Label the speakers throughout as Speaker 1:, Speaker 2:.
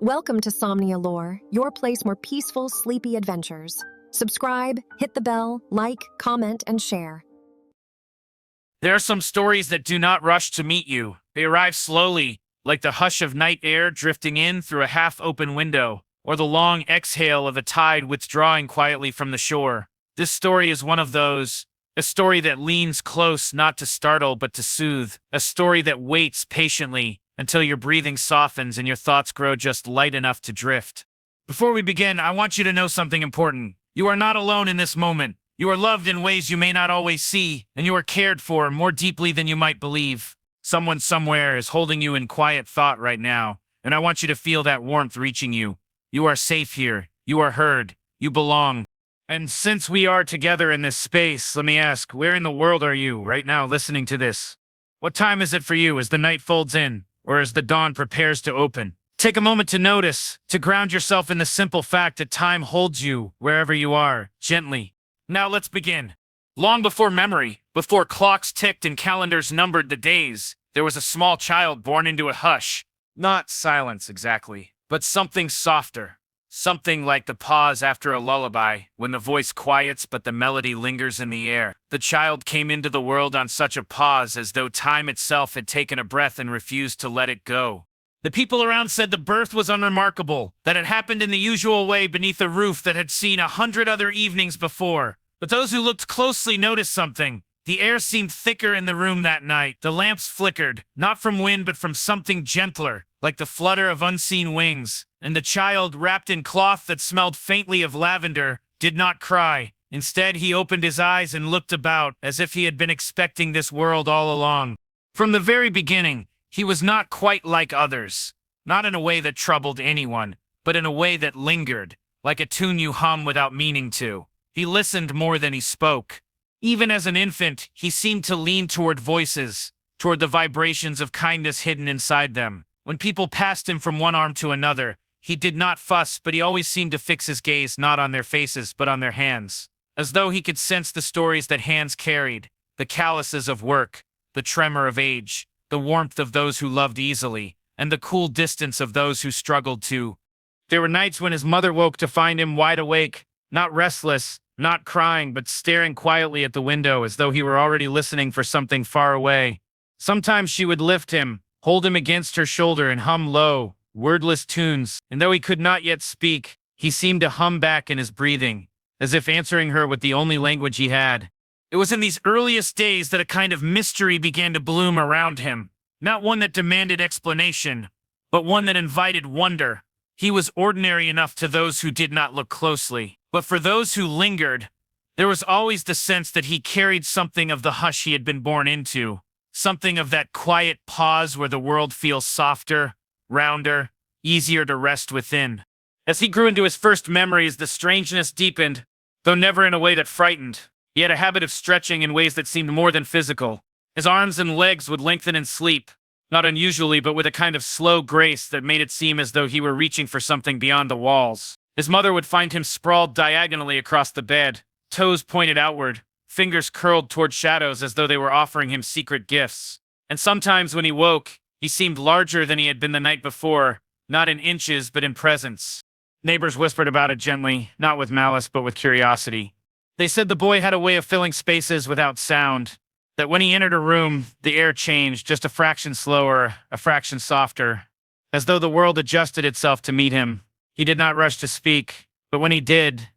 Speaker 1: Welcome to Somnia Lore, your place for peaceful, sleepy adventures. Subscribe, hit the bell, like, comment, and share.
Speaker 2: There are some stories that do not rush to meet you. They arrive slowly, like the hush of night air drifting in through a half-open window, or the long exhale of a tide withdrawing quietly from the shore. This story is one of those. A story that leans close not to startle but to soothe. A story that waits patiently until your breathing softens and your thoughts grow just light enough to drift. Before we begin, I want you to know something important. You are not alone in this moment. You are loved in ways you may not always see, and you are cared for more deeply than you might believe. Someone somewhere is holding you in quiet thought right now, and I want you to feel that warmth reaching you. You are safe here. You are heard. You belong. And since we are together in this space, let me ask, where in the world are you right now listening to this? What time is it for you as the night folds in, or as the dawn prepares to open? Take a moment to notice, to ground yourself in the simple fact that time holds you wherever you are, gently. Now let's begin. Long before memory, before clocks ticked and calendars numbered the days, there was a small child born into a hush. Not silence exactly, but something softer. Something like the pause after a lullaby, when the voice quiets but the melody lingers in the air. The child came into the world on such a pause as though time itself had taken a breath and refused to let it go. The people around said the birth was unremarkable, that it happened in the usual way beneath a roof that had seen 100 other evenings before. But those who looked closely noticed something. The air seemed thicker in the room that night. The lamps flickered, not from wind but from something gentler, like the flutter of unseen wings. And the child, wrapped in cloth that smelled faintly of lavender, did not cry. Instead, he opened his eyes and looked about, as if he had been expecting this world all along. From the very beginning, he was not quite like others. Not in a way that troubled anyone, but in a way that lingered, like a tune you hum without meaning to. He listened more than he spoke. Even as an infant, he seemed to lean toward voices, toward the vibrations of kindness hidden inside them. When people passed him from one arm to another, he did not fuss, but he always seemed to fix his gaze not on their faces, but on their hands. As though he could sense the stories that hands carried, the calluses of work, the tremor of age, the warmth of those who loved easily, and the cool distance of those who struggled too. There were nights when his mother woke to find him wide awake, not restless, not crying, but staring quietly at the window as though he were already listening for something far away. Sometimes she would lift him, hold him against her shoulder and hum low, wordless tunes, and though he could not yet speak, he seemed to hum back in his breathing, as if answering her with the only language he had. It was in these earliest days that a kind of mystery began to bloom around him, not one that demanded explanation, but one that invited wonder. He was ordinary enough to those who did not look closely, but for those who lingered, there was always the sense that he carried something of the hush he had been born into, something of that quiet pause where the world feels softer, rounder, easier to rest within. As he grew into his first memories, the strangeness deepened, though never in a way that frightened. He had a habit of stretching in ways that seemed more than physical. His arms and legs would lengthen in sleep, not unusually, but with a kind of slow grace that made it seem as though he were reaching for something beyond the walls. His mother would find him sprawled diagonally across the bed, toes pointed outward, fingers curled toward shadows as though they were offering him secret gifts. And sometimes when he woke, he seemed larger than he had been the night before, not in inches but in presence. Neighbors whispered about it gently, not with malice but with curiosity. They said the boy had a way of filling spaces without sound, that when he entered a room, the air changed just a fraction slower, a fraction softer, as though the world adjusted itself to meet him. He did not rush to speak, but when he did,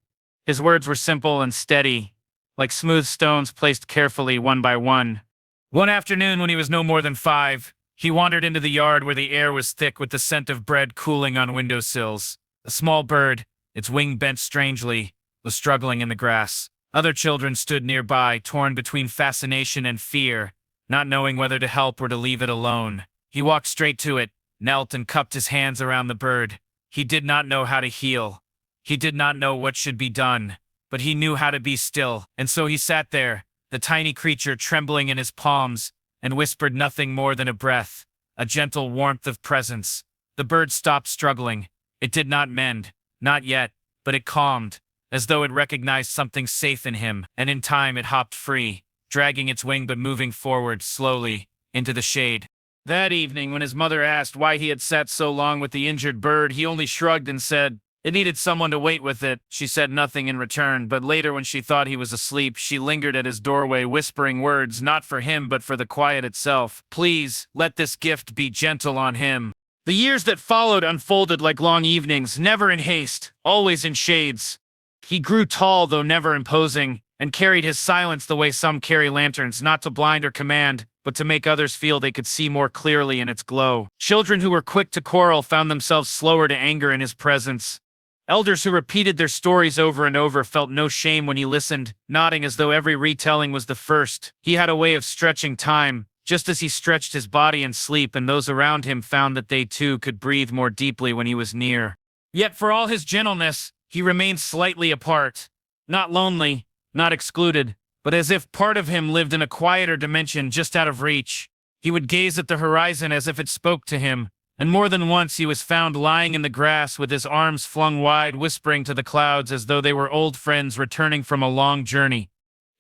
Speaker 2: his words were simple and steady, like smooth stones placed carefully one by one. One afternoon when he was no more than 5, he wandered into the yard where the air was thick with the scent of bread cooling on windowsills. A small bird, its wing bent strangely, was struggling in the grass. Other children stood nearby, torn between fascination and fear, not knowing whether to help or to leave it alone. He walked straight to it, knelt and cupped his hands around the bird. He did not know how to heal. He did not know what should be done, but he knew how to be still, and so he sat there, the tiny creature trembling in his palms, and whispered nothing more than a breath, a gentle warmth of presence. The bird stopped struggling. It did not mend, not yet, but it calmed, as though it recognized something safe in him, and in time it hopped free, dragging its wing but moving forward, slowly, into the shade. That evening, when his mother asked why he had sat so long with the injured bird, he only shrugged and said, "It needed someone to wait with it." She said nothing in return, but later when she thought he was asleep, she lingered at his doorway, whispering words not for him but for the quiet itself. "Please, let this gift be gentle on him." The years that followed unfolded like long evenings, never in haste, always in shades. He grew tall, though never imposing, and carried his silence the way some carry lanterns, not to blind or command, but to make others feel they could see more clearly in its glow. Children who were quick to quarrel found themselves slower to anger in his presence. Elders who repeated their stories over and over felt no shame when he listened, nodding as though every retelling was the first. He had a way of stretching time, just as he stretched his body in sleep, and those around him found that they too could breathe more deeply when he was near. Yet for all his gentleness, he remained slightly apart. Not lonely, not excluded, but as if part of him lived in a quieter dimension just out of reach. He would gaze at the horizon as if it spoke to him, and more than once he was found lying in the grass with his arms flung wide, whispering to the clouds as though they were old friends returning from a long journey.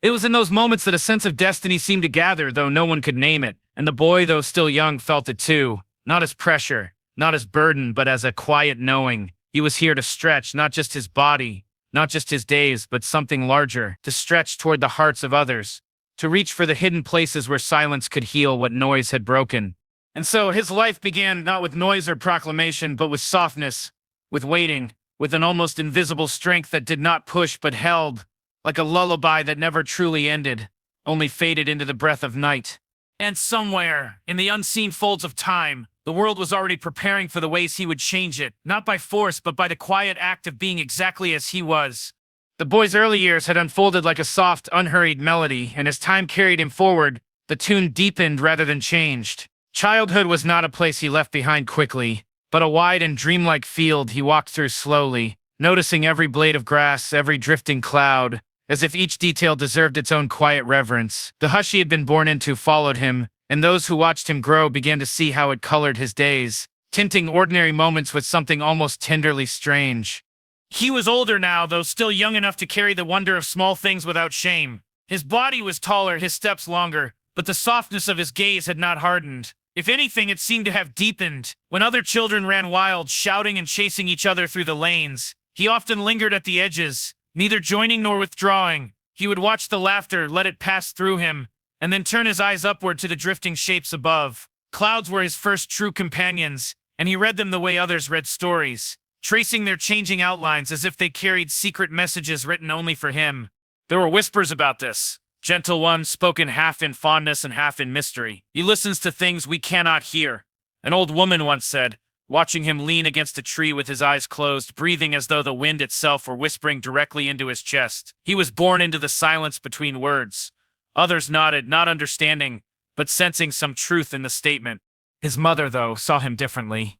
Speaker 2: It was in those moments that a sense of destiny seemed to gather, though no one could name it, and the boy, though still young, felt it too, not as pressure, not as burden, but as a quiet knowing. He was here to stretch not just his body, not just his days, but something larger, to stretch toward the hearts of others, to reach for the hidden places where silence could heal what noise had broken. And so his life began not with noise or proclamation, but with softness, with waiting, with an almost invisible strength that did not push but held, like a lullaby that never truly ended, only faded into the breath of night. And somewhere, in the unseen folds of time, the world was already preparing for the ways he would change it, not by force, but by the quiet act of being exactly as he was. The boy's early years had unfolded like a soft, unhurried melody, and as time carried him forward, the tune deepened rather than changed. Childhood was not a place he left behind quickly, but a wide and dreamlike field he walked through slowly, noticing every blade of grass, every drifting cloud, as if each detail deserved its own quiet reverence. The hush he had been born into followed him, and those who watched him grow began to see how it colored his days, tinting ordinary moments with something almost tenderly strange. He was older now, though still young enough to carry the wonder of small things without shame. His body was taller, his steps longer, but the softness of his gaze had not hardened. If anything, it seemed to have deepened. When other children ran wild, shouting and chasing each other through the lanes, he often lingered at the edges, neither joining nor withdrawing. He would watch the laughter, let it pass through him, and then turn his eyes upward to the drifting shapes above. Clouds were his first true companions, and he read them the way others read stories, tracing their changing outlines as if they carried secret messages written only for him. There were whispers about this, gentle ones spoken half in fondness and half in mystery. "He listens to things we cannot hear," an old woman once said, watching him lean against a tree with his eyes closed, breathing as though the wind itself were whispering directly into his chest. He was born into the silence between words. Others nodded, not understanding, but sensing some truth in the statement. His mother, though, saw him differently.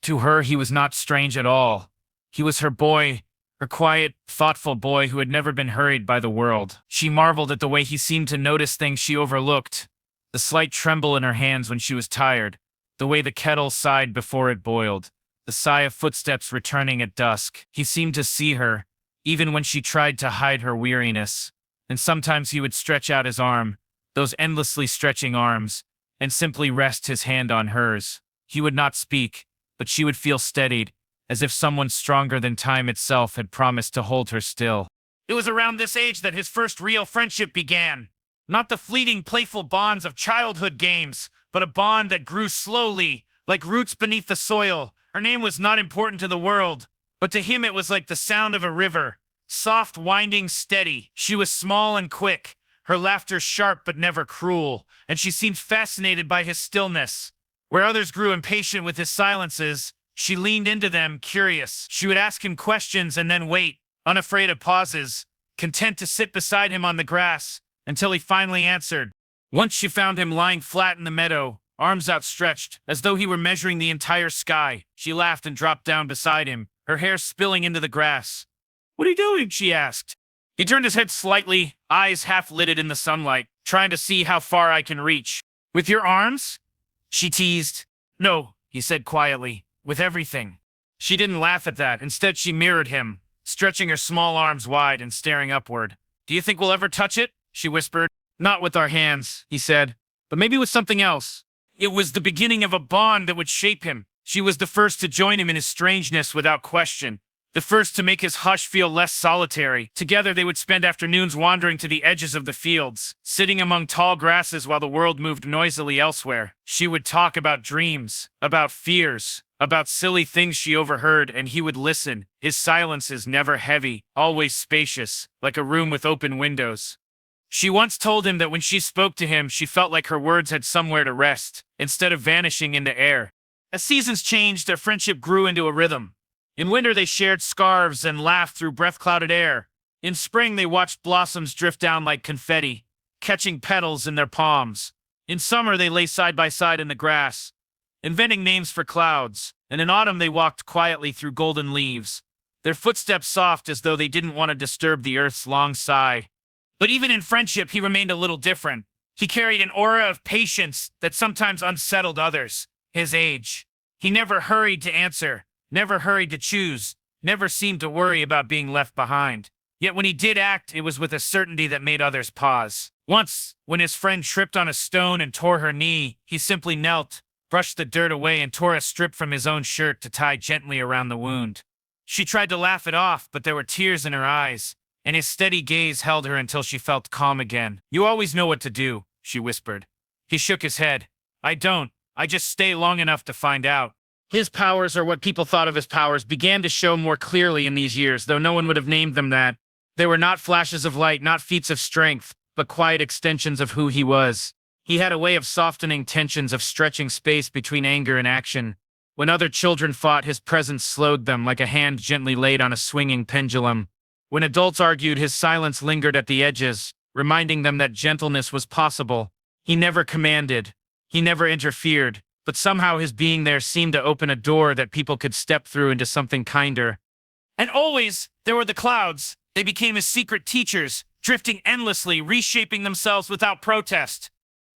Speaker 2: To her, he was not strange at all. He was her boy, her quiet, thoughtful boy who had never been hurried by the world. She marveled at the way he seemed to notice things she overlooked, the slight tremble in her hands when she was tired, the way the kettle sighed before it boiled, the sigh of footsteps returning at dusk. He seemed to see her, even when she tried to hide her weariness. And sometimes he would stretch out his arm, those endlessly stretching arms, and simply rest his hand on hers. He would not speak, but she would feel steadied, as if someone stronger than time itself had promised to hold her still. It was around this age that his first real friendship began. Not the fleeting, playful bonds of childhood games, but a bond that grew slowly, like roots beneath the soil. Her name was not important to the world, but to him it was like the sound of a river. Soft, winding, steady. She was small and quick, her laughter sharp but never cruel, and she seemed fascinated by his stillness. Where others grew impatient with his silences, she leaned into them, curious. She would ask him questions and then wait, unafraid of pauses, content to sit beside him on the grass, until he finally answered. Once she found him lying flat in the meadow, arms outstretched, as though he were measuring the entire sky. She laughed and dropped down beside him, her hair spilling into the grass. "What are you doing?" she asked. He turned his head slightly, eyes half-lidded in the sunlight, trying to see how far I can reach. "With your arms?" she teased. "No," he said quietly, "with everything." She didn't laugh at that. Instead, she mirrored him, stretching her small arms wide and staring upward. "Do you think we'll ever touch it?" she whispered. "Not with our hands," he said, "but maybe with something else." It was the beginning of a bond that would shape him. She was the first to join him in his strangeness without question. The first to make his hush feel less solitary. Together they would spend afternoons wandering to the edges of the fields, sitting among tall grasses while the world moved noisily elsewhere. She would talk about dreams, about fears, about silly things she overheard, and he would listen. His silences never heavy, always spacious, like a room with open windows. She once told him that when she spoke to him, she felt like her words had somewhere to rest, instead of vanishing into air. As seasons changed, their friendship grew into a rhythm. In winter, they shared scarves and laughed through breath-clouded air. In spring, they watched blossoms drift down like confetti, catching petals in their palms. In summer, they lay side by side in the grass, inventing names for clouds. And in autumn, they walked quietly through golden leaves, their footsteps soft as though they didn't want to disturb the earth's long sigh. But even in friendship, he remained a little different. He carried an aura of patience that sometimes unsettled others. His age. He never hurried to answer, never hurried to choose, never seemed to worry about being left behind. Yet when he did act, it was with a certainty that made others pause. Once, when his friend tripped on a stone and tore her knee, he simply knelt, brushed the dirt away, and tore a strip from his own shirt to tie gently around the wound. She tried to laugh it off, but there were tears in her eyes, and his steady gaze held her until she felt calm again. "You always know what to do," she whispered. He shook his head. "I don't. I just stay long enough to find out." His powers, or what people thought of as powers, began to show more clearly in these years, though no one would have named them that. They were not flashes of light, not feats of strength, but quiet extensions of who he was. He had a way of softening tensions, of stretching space between anger and action. When other children fought, his presence slowed them, like a hand gently laid on a swinging pendulum. When adults argued, his silence lingered at the edges, reminding them that gentleness was possible. He never commanded. He never interfered, but somehow his being there seemed to open a door that people could step through into something kinder. And always, there were the clouds. They became his secret teachers, drifting endlessly, reshaping themselves without protest.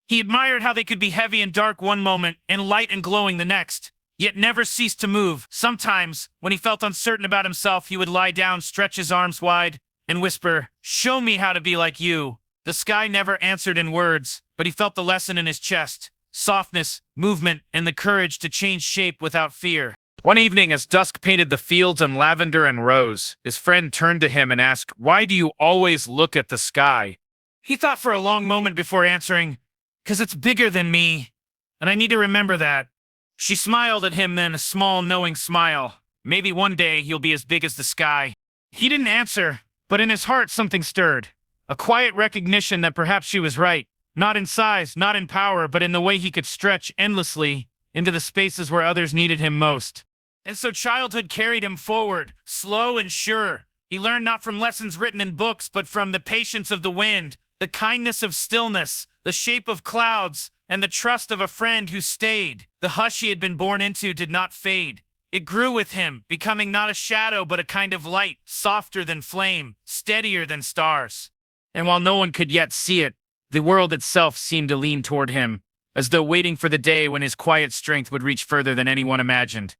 Speaker 2: He admired how they could be heavy and dark one moment, and light and glowing the next, yet never ceased to move. Sometimes, when he felt uncertain about himself, he would lie down, stretch his arms wide, and whisper, "Show me how to be like you." The sky never answered in words, but he felt the lesson in his chest. Softness, movement, and the courage to change shape without fear. One evening, as dusk painted the fields in lavender and rose, his friend turned to him and asked, "Why do you always look at the sky?" He thought for a long moment before answering, "'Cause it's bigger than me, and I need to remember that." She smiled at him then, a small, knowing smile. Maybe one day he'll be as big as the sky. He didn't answer, but in his heart something stirred. A quiet recognition that perhaps she was right. Not in size, not in power, but in the way he could stretch endlessly into the spaces where others needed him most. And so childhood carried him forward, slow and sure. He learned not from lessons written in books, but from the patience of the wind, the kindness of stillness, the shape of clouds, and the trust of a friend who stayed. The hush he had been born into did not fade. It grew with him, becoming not a shadow, but a kind of light, softer than flame, steadier than stars. And while no one could yet see it, the world itself seemed to lean toward him, as though waiting for the day when his quiet strength would reach further than anyone imagined.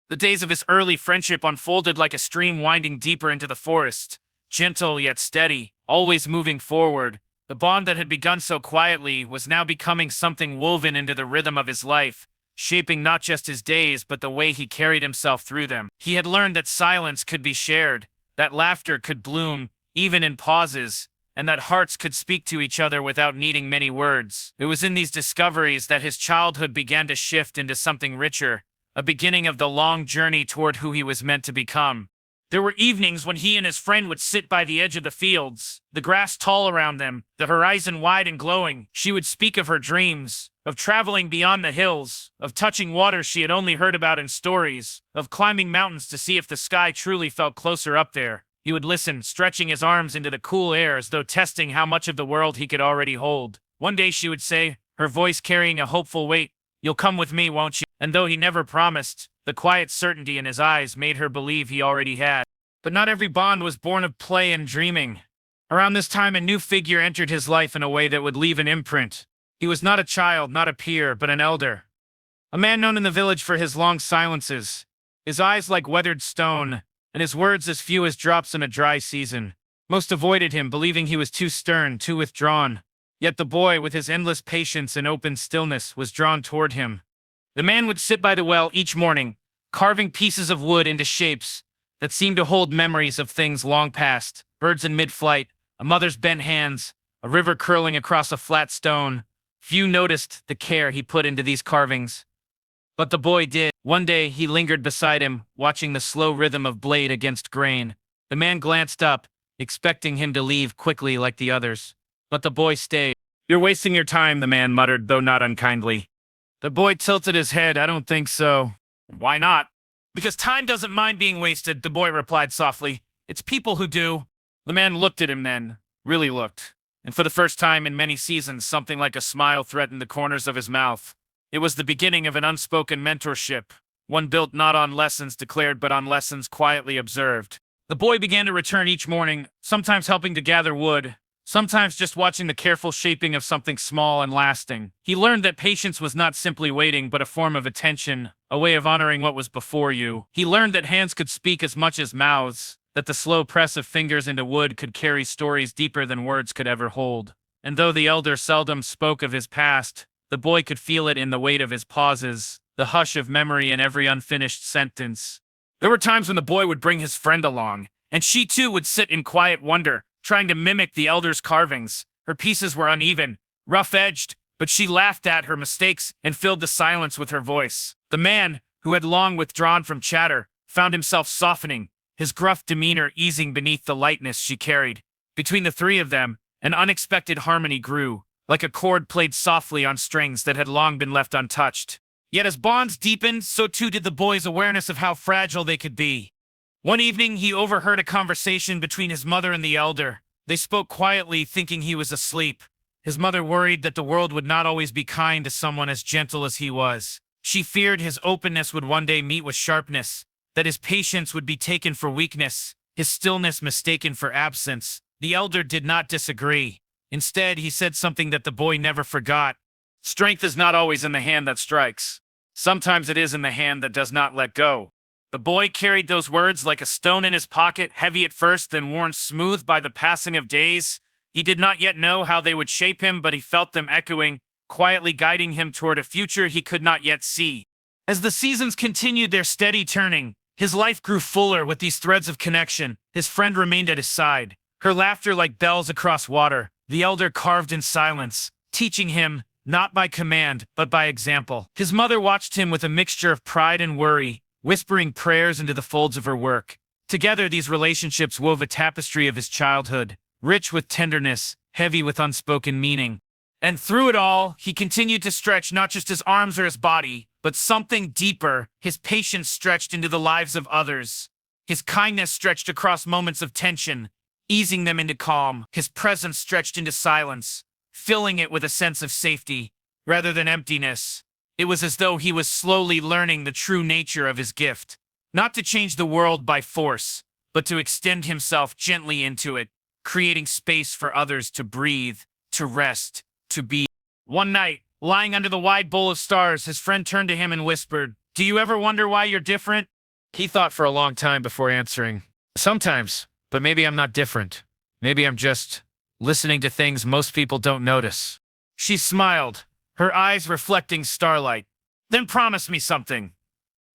Speaker 2: The days of his early friendship unfolded like a stream winding deeper into the forest, gentle yet steady, always moving forward. The bond that had begun so quietly was now becoming something woven into the rhythm of his life, shaping not just his days but the way he carried himself through them. He had learned that silence could be shared, that laughter could bloom, even in pauses, and that hearts could speak to each other without needing many words. It was in these discoveries that his childhood began to shift into something richer, a beginning of the long journey toward who he was meant to become. There were evenings when he and his friend would sit by the edge of the fields, the grass tall around them, the horizon wide and glowing. She would speak of her dreams, of traveling beyond the hills, of touching waters she had only heard about in stories, of climbing mountains to see if the sky truly felt closer up there. He would listen, stretching his arms into the cool air as though testing how much of the world he could already hold. One day she would say, her voice carrying a hopeful weight, "You'll come with me, won't you?" And though he never promised, the quiet certainty in his eyes made her believe he already had. But not every bond was born of play and dreaming. Around this time, a new figure entered his life in a way that would leave an imprint. He was not a child, not a peer, but an elder. A man known in the village for his long silences, his eyes like weathered stone, and his words as few as drops in a dry season. Most avoided him, believing he was too stern, too withdrawn. Yet the boy, with his endless patience and open stillness, was drawn toward him. The man would sit by the well each morning, carving pieces of wood into shapes that seemed to hold memories of things long past, birds in mid-flight, a mother's bent hands, a river curling across a flat stone. Few noticed the care he put into these carvings. But the boy did. One day he lingered beside him, watching the slow rhythm of blade against grain. The man glanced up, expecting him to leave quickly like the others. But the boy stayed. "You're wasting your time," the man muttered, though not unkindly. The boy tilted his head. "I don't think so." "Why not?" "Because time doesn't mind being wasted," the boy replied softly. "It's people who do." The man looked at him then, really looked. And for the first time in many seasons, something like a smile threatened the corners of his mouth. It was the beginning of an unspoken mentorship, one built not on lessons declared but on lessons quietly observed. The boy began to return each morning, sometimes helping to gather wood, sometimes just watching the careful shaping of something small and lasting. He learned that patience was not simply waiting, but a form of attention, a way of honoring what was before you. He learned that hands could speak as much as mouths, that the slow press of fingers into wood could carry stories deeper than words could ever hold. And though the elder seldom spoke of his past, the boy could feel it in the weight of his pauses, the hush of memory in every unfinished sentence. There were times when the boy would bring his friend along, and she too would sit in quiet wonder, trying to mimic the elder's carvings. Her pieces were uneven, rough-edged, but she laughed at her mistakes and filled the silence with her voice. The man, who had long withdrawn from chatter, found himself softening, his gruff demeanor easing beneath the lightness she carried. Between the three of them, an unexpected harmony grew, like a chord played softly on strings that had long been left untouched. Yet as bonds deepened, so too did the boy's awareness of how fragile they could be. One evening, he overheard a conversation between his mother and the elder. They spoke quietly, thinking he was asleep. His mother worried that the world would not always be kind to someone as gentle as he was. She feared his openness would one day meet with sharpness, that his patience would be taken for weakness, his stillness mistaken for absence. The elder did not disagree. Instead, he said something that the boy never forgot. "Strength is not always in the hand that strikes. Sometimes it is in the hand that does not let go." The boy carried those words like a stone in his pocket, heavy at first, then worn smooth by the passing of days. He did not yet know how they would shape him, but he felt them echoing, quietly guiding him toward a future he could not yet see. As the seasons continued their steady turning, his life grew fuller with these threads of connection. His friend remained at his side, her laughter like bells across water. The elder carved in silence, teaching him, not by command, but by example. His mother watched him with a mixture of pride and worry, whispering prayers into the folds of her work. Together, these relationships wove a tapestry of his childhood, rich with tenderness, heavy with unspoken meaning. And through it all, he continued to stretch not just his arms or his body, but something deeper. His patience stretched into the lives of others. His kindness stretched across moments of tension, easing them into calm. His presence stretched into silence, filling it with a sense of safety, rather than emptiness. It was as though he was slowly learning the true nature of his gift, not to change the world by force, but to extend himself gently into it, creating space for others to breathe, to rest, to be. One night, lying under the wide bowl of stars, his friend turned to him and whispered, "Do you ever wonder why you're different?" He thought for a long time before answering. "Sometimes, but maybe I'm not different. Maybe I'm just listening to things most people don't notice." She smiled, her eyes reflecting starlight. "Then promise me something.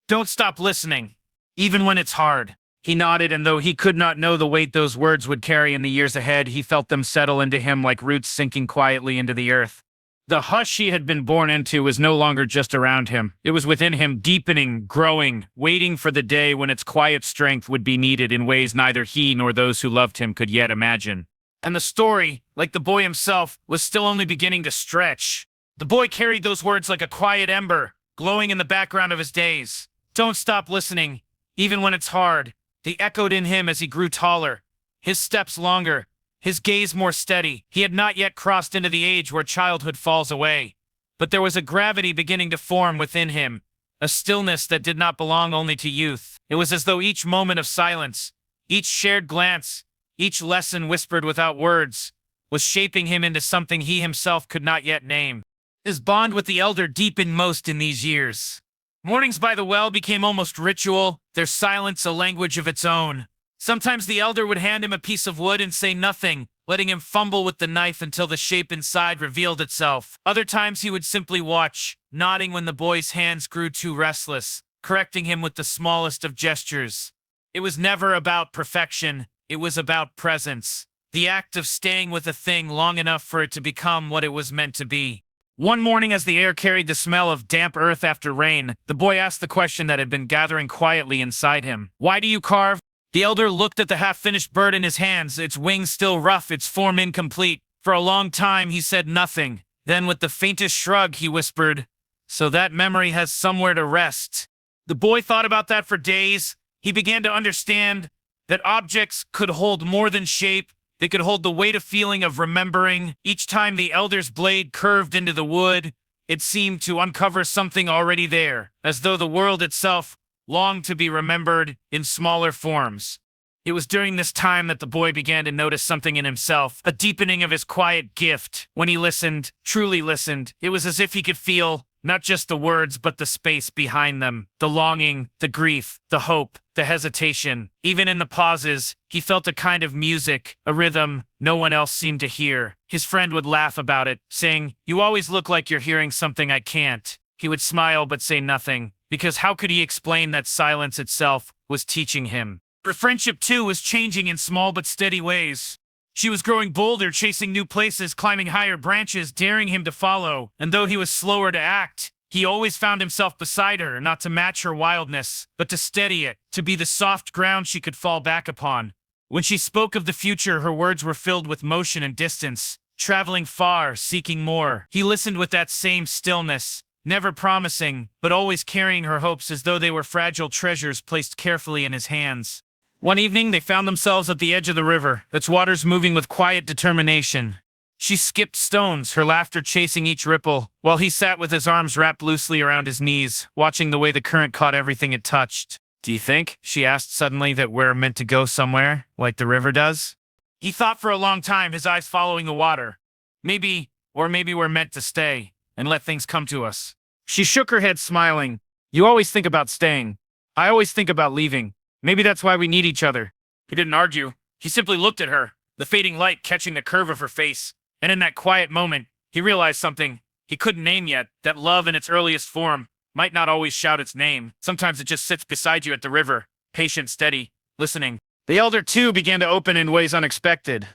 Speaker 2: Don't stop listening, even when it's hard." He nodded, and though he could not know the weight those words would carry in the years ahead, he felt them settle into him like roots sinking quietly into the earth. The hush he had been born into was no longer just around him. It was within him, deepening, growing, waiting for the day when its quiet strength would be needed in ways neither he nor those who loved him could yet imagine. And the story, like the boy himself, was still only beginning to stretch. The boy carried those words like a quiet ember, glowing in the background of his days. Don't stop listening, even when it's hard. They echoed in him as he grew taller, his steps longer, his gaze more steady. He had not yet crossed into the age where childhood falls away, but there was a gravity beginning to form within him, a stillness that did not belong only to youth. It was as though each moment of silence, each shared glance, each lesson whispered without words, was shaping him into something he himself could not yet name. His bond with the elder deepened most in these years. Mornings by the well became almost ritual, their silence a language of its own. Sometimes the elder would hand him a piece of wood and say nothing, letting him fumble with the knife until the shape inside revealed itself. Other times he would simply watch, nodding when the boy's hands grew too restless, correcting him with the smallest of gestures. It was never about perfection, it was about presence. The act of staying with a thing long enough for it to become what it was meant to be. One morning, as the air carried the smell of damp earth after rain, the boy asked the question that had been gathering quietly inside him. "Why do you carve?" The elder looked at the half-finished bird in his hands, its wings still rough, its form incomplete. For a long time, he said nothing. Then, with the faintest shrug, he whispered, "So that memory has somewhere to rest." The boy thought about that for days. He began to understand that objects could hold more than shape. They could hold the weight of feeling of remembering. Each time the elder's blade curved into the wood, it seemed to uncover something already there, as though the world itself longed to be remembered in smaller forms. It was during this time that the boy began to notice something in himself, a deepening of his quiet gift. When he listened, truly listened, it was as if he could feel not just the words, but the space behind them, the longing, the grief, the hope, the hesitation. Even in the pauses, he felt a kind of music, a rhythm no one else seemed to hear. His friend would laugh about it, saying, "You always look like you're hearing something I can't." He would smile but say nothing, because how could he explain that silence itself was teaching him? Her friendship, too, was changing in small but steady ways. She was growing bolder, chasing new places, climbing higher branches, daring him to follow. And though he was slower to act, he always found himself beside her, not to match her wildness, but to steady it, to be the soft ground she could fall back upon. When she spoke of the future, her words were filled with motion and distance, traveling far, seeking more. He listened with that same stillness, never promising, but always carrying her hopes as though they were fragile treasures placed carefully in his hands. One evening, they found themselves at the edge of the river, its waters moving with quiet determination. She skipped stones, her laughter chasing each ripple, while he sat with his arms wrapped loosely around his knees, watching the way the current caught everything it touched. "Do you think," she asked suddenly, "that we're meant to go somewhere, like the river does?" He thought for a long time, his eyes following the water. Maybe we're meant to stay, and let things come to us. She shook her head, smiling. "You always think about staying. I always think about leaving. Maybe that's why we need each other." He didn't argue. He simply looked at her, the fading light catching the curve of her face. And in that quiet moment, he realized something he couldn't name yet, that love in its earliest form might not always shout its name. Sometimes it just sits beside you at the river, patient, steady, listening. The elder, too, began to open in ways unexpected.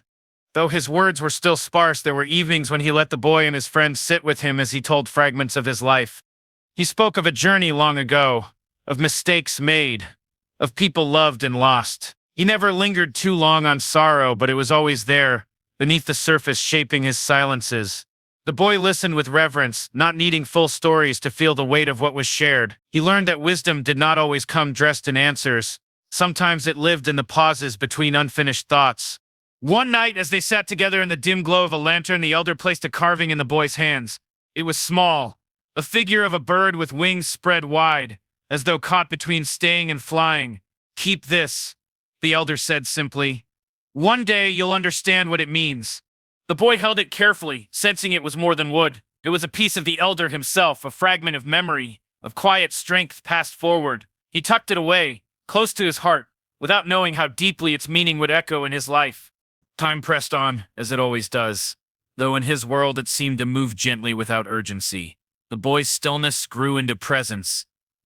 Speaker 2: Though his words were still sparse, there were evenings when he let the boy and his friends sit with him as he told fragments of his life. He spoke of a journey long ago, of mistakes made, of people loved and lost. He never lingered too long on sorrow, but it was always there, beneath the surface, shaping his silences. The boy listened with reverence, not needing full stories to feel the weight of what was shared. He learned that wisdom did not always come dressed in answers. Sometimes it lived in the pauses between unfinished thoughts. One night, as they sat together in the dim glow of a lantern, the elder placed a carving in the boy's hands. It was small, a figure of a bird with wings spread wide, as though caught between staying and flying. "Keep this," the elder said simply. "One day you'll understand what it means." The boy held it carefully, sensing it was more than wood. It was a piece of the elder himself, a fragment of memory, of quiet strength passed forward. He tucked it away, close to his heart, without knowing how deeply its meaning would echo in his life. Time pressed on, as it always does, though in his world it seemed to move gently without urgency. The boy's stillness grew into presence,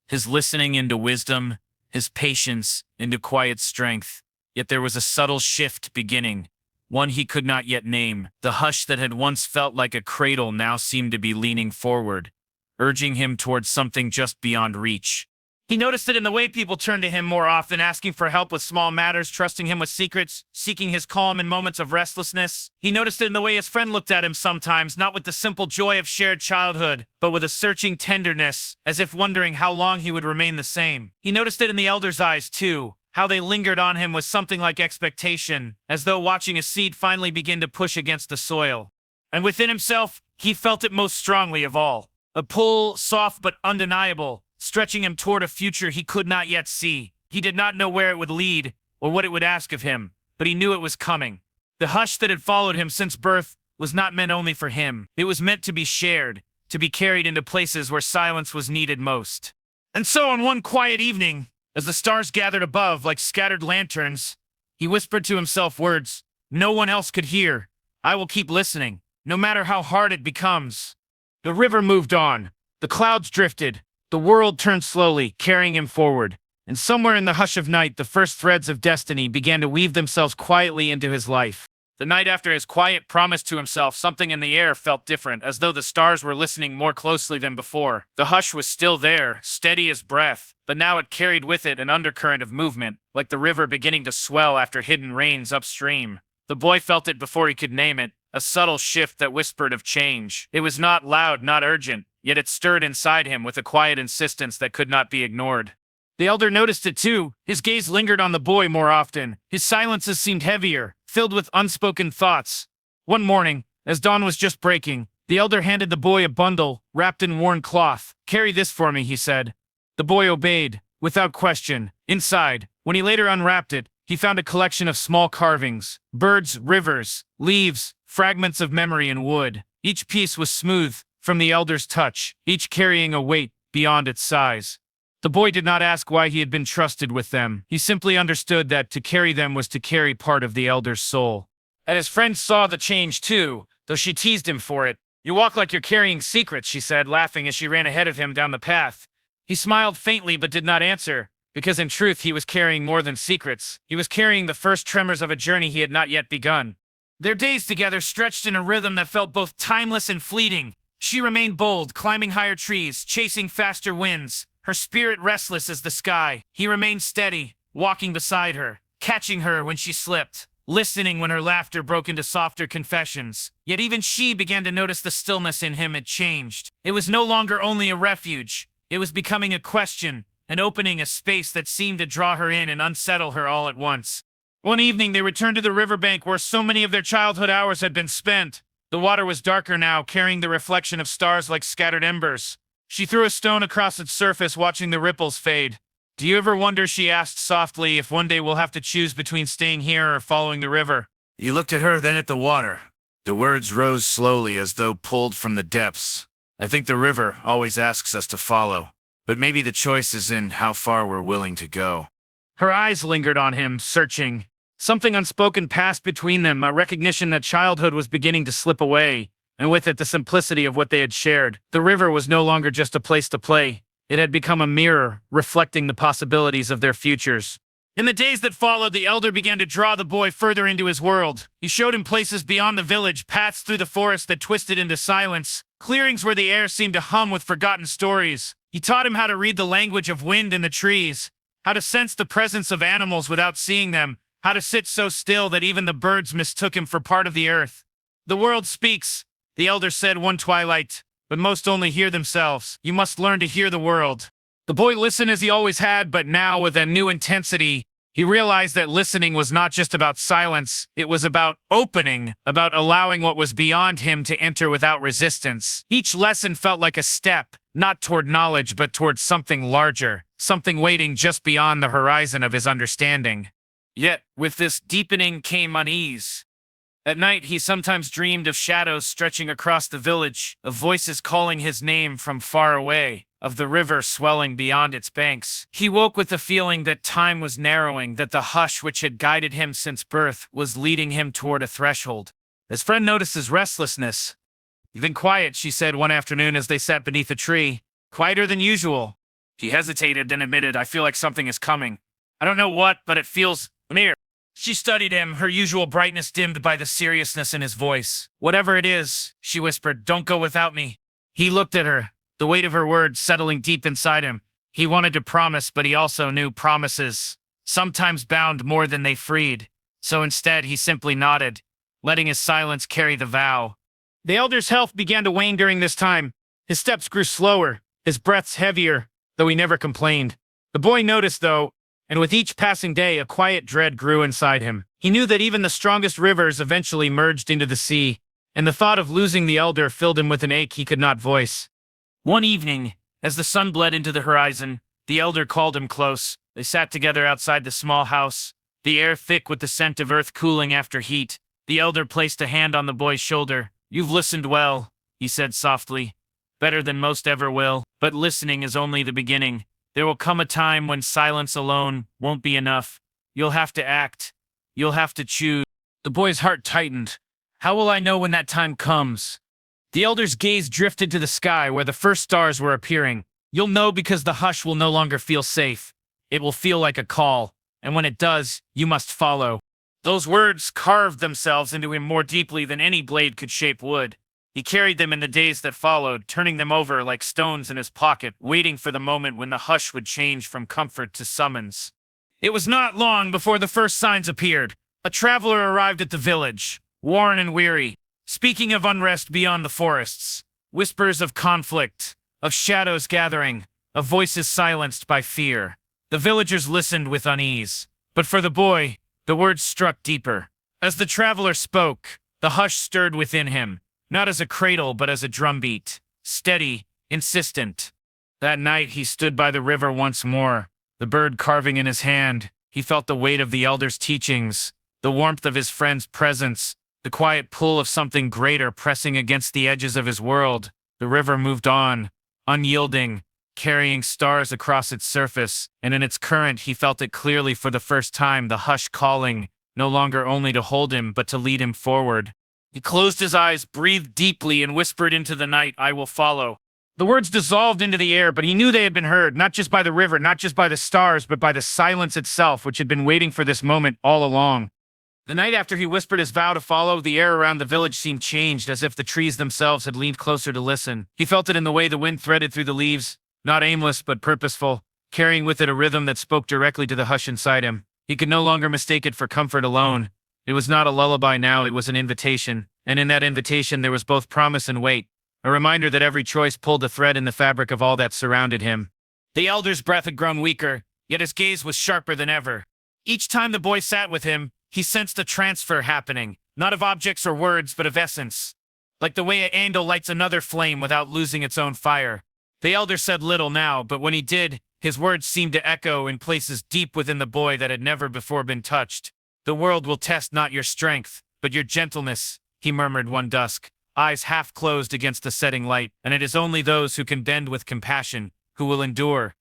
Speaker 2: his listening into wisdom, his patience into quiet strength. Yet there was a subtle shift beginning, one he could not yet name. The hush that had once felt like a cradle now seemed to be leaning forward, urging him towards something just beyond reach. He noticed it in the way people turned to him more often, asking for help with small matters, trusting him with secrets, seeking his calm in moments of restlessness. He noticed it in the way his friend looked at him sometimes, not with the simple joy of shared childhood, but with a searching tenderness, as if wondering how long he would remain the same. He noticed it in the elder's eyes, too, how they lingered on him with something like expectation, as though watching a seed finally begin to push against the soil. And within himself, he felt it most strongly of all. A pull, soft but undeniable, stretching him toward a future he could not yet see. He did not know where it would lead, or what it would ask of him, but he knew it was coming. The hush that had followed him since birth was not meant only for him. It was meant to be shared, to be carried into places where silence was needed most. And so on one quiet evening, as the stars gathered above like scattered lanterns, he whispered to himself words No one else could hear. I will keep listening, no matter how hard it becomes. The river moved on. The clouds drifted. The world turned slowly, carrying him forward. And somewhere in the hush of night, the first threads of destiny began to weave themselves quietly into his life. The night after his quiet promise to himself, something in the air felt different, as though the stars were listening more closely than before. The hush was still there, steady as breath, but now it carried with it an undercurrent of movement, like the river beginning to swell after hidden rains upstream. The boy felt it before he could name it, a subtle shift that whispered of change. It was not loud, not urgent, yet it stirred inside him with a quiet insistence that could not be ignored. The elder noticed it too. His gaze lingered on the boy more often. His silences seemed heavier, filled with unspoken thoughts. One morning, as dawn was just breaking, the elder handed the boy a bundle wrapped in worn cloth. "Carry this for me," he said. The boy obeyed, without question. Inside, when he later unwrapped it, he found a collection of small carvings, birds, rivers, leaves, fragments of memory and wood. Each piece was smooth from the elder's touch, each carrying a weight beyond its size. The boy did not ask why he had been trusted with them. He simply understood that to carry them was to carry part of the elder's soul. And his friend saw the change too, though she teased him for it. "You walk like you're carrying secrets," she said, laughing as she ran ahead of him down the path. He smiled faintly but did not answer, because in truth he was carrying more than secrets. He was carrying the first tremors of a journey he had not yet begun. Their days together stretched in a rhythm that felt both timeless and fleeting. She remained bold, climbing higher trees, chasing faster winds, her spirit restless as the sky. He remained steady, walking beside her, catching her when she slipped, listening when her laughter broke into softer confessions. Yet even she began to notice the stillness in him had changed. It was no longer only a refuge. It was becoming a question, an opening, a space that seemed to draw her in and unsettle her all at once. One evening they returned to the riverbank where so many of their childhood hours had been spent. The water was darker now, carrying the reflection of stars like scattered embers. She threw a stone across its surface, watching the ripples fade. "Do you ever wonder," she asked softly, "if one day we'll have to choose between staying here or following the river?" He looked at her, then at the water. The words rose slowly as though pulled from the depths. "I think the river always asks us to follow, but maybe the choice is in how far we're willing to go." Her eyes lingered on him, searching. Something unspoken passed between them, a recognition that childhood was beginning to slip away, and with it the simplicity of what they had shared. The river was no longer just a place to play. It had become a mirror, reflecting the possibilities of their futures. In the days that followed, the elder began to draw the boy further into his world. He showed him places beyond the village, paths through the forest that twisted into silence, clearings where the air seemed to hum with forgotten stories. He taught him how to read the language of wind in the trees, how to sense the presence of animals without seeing them, how to sit so still that even the birds mistook him for part of the earth. "The world speaks," the elder said one twilight, "but most only hear themselves. You must learn to hear the world." The boy listened as he always had, but now with a new intensity. He realized that listening was not just about silence. It was about opening, about allowing what was beyond him to enter without resistance. Each lesson felt like a step, not toward knowledge, but toward something larger, something waiting just beyond the horizon of his understanding. Yet, with this deepening came unease. At night, he sometimes dreamed of shadows stretching across the village, of voices calling his name from far away, of the river swelling beyond its banks. He woke with the feeling that time was narrowing, that the hush which had guided him since birth was leading him toward a threshold. His friend noticed his restlessness. "You've been quiet," she said one afternoon as they sat beneath a tree. "Quieter than usual." He hesitated, then admitted, "I feel like something is coming. I don't know what, but it feels near." She studied him, her usual brightness dimmed by the seriousness in his voice. "Whatever it is," she whispered, "don't go without me." He looked at her, the weight of her words settling deep inside him. He wanted to promise, but he also knew promises sometimes bound more than they freed. So instead, he simply nodded, letting his silence carry the vow. The elder's health began to wane during this time. His steps grew slower, his breaths heavier, though he never complained. The boy noticed, though, and with each passing day, a quiet dread grew inside him. He knew that even the strongest rivers eventually merged into the sea, and the thought of losing the elder filled him with an ache he could not voice. One evening, as the sun bled into the horizon, the elder called him close. They sat together outside the small house, the air thick with the scent of earth cooling after heat. The elder placed a hand on the boy's shoulder. "You've listened well," he said softly. "Better than most ever will. But listening is only the beginning. There will come a time when silence alone won't be enough. You'll have to act. You'll have to choose." The boy's heart tightened. How will I know when that time comes? The elder's gaze drifted to the sky where the first stars were appearing. You'll know because the hush will no longer feel safe. It will feel like a call, and when it does, you must follow. Those words carved themselves into him more deeply than any blade could shape wood. He carried them in the days that followed, turning them over like stones in his pocket, waiting for the moment when the hush would change from comfort to summons. It was not long before the first signs appeared. A traveler arrived at the village, worn and weary, speaking of unrest beyond the forests, whispers of conflict, of shadows gathering, of voices silenced by fear. The villagers listened with unease, but for the boy, the words struck deeper. As the traveler spoke, the hush stirred within him, not as a cradle but as a drumbeat, steady, insistent. That night he stood by the river once more, the bird carving in his hand. He felt the weight of the elder's teachings, the warmth of his friend's presence, the quiet pull of something greater pressing against the edges of his world. The river moved on, unyielding, carrying stars across its surface, and in its current he felt it clearly for the first time, the hush calling, no longer only to hold him but to lead him forward. He closed his eyes, breathed deeply, and whispered into the night, "I will follow." The words dissolved into the air, but he knew they had been heard, not just by the river, not just by the stars, but by the silence itself, which had been waiting for this moment all along. The night after he whispered his vow to follow, the air around the village seemed changed, as if the trees themselves had leaned closer to listen. He felt it in the way the wind threaded through the leaves, not aimless but purposeful, carrying with it a rhythm that spoke directly to the hush inside him. He could no longer mistake it for comfort alone. It was not a lullaby now, it was an invitation, and in that invitation there was both promise and weight, a reminder that every choice pulled a thread in the fabric of all that surrounded him. The elder's breath had grown weaker, yet his gaze was sharper than ever. Each time the boy sat with him, he sensed a transfer happening, not of objects or words, but of essence, like the way a candle lights another flame without losing its own fire. The elder said little now, but when he did, his words seemed to echo in places deep within the boy that had never before been touched. "The world will test not your strength, but your gentleness," he murmured one dusk, eyes half closed against the setting light, "and it is only those who can bend with compassion, who will endure."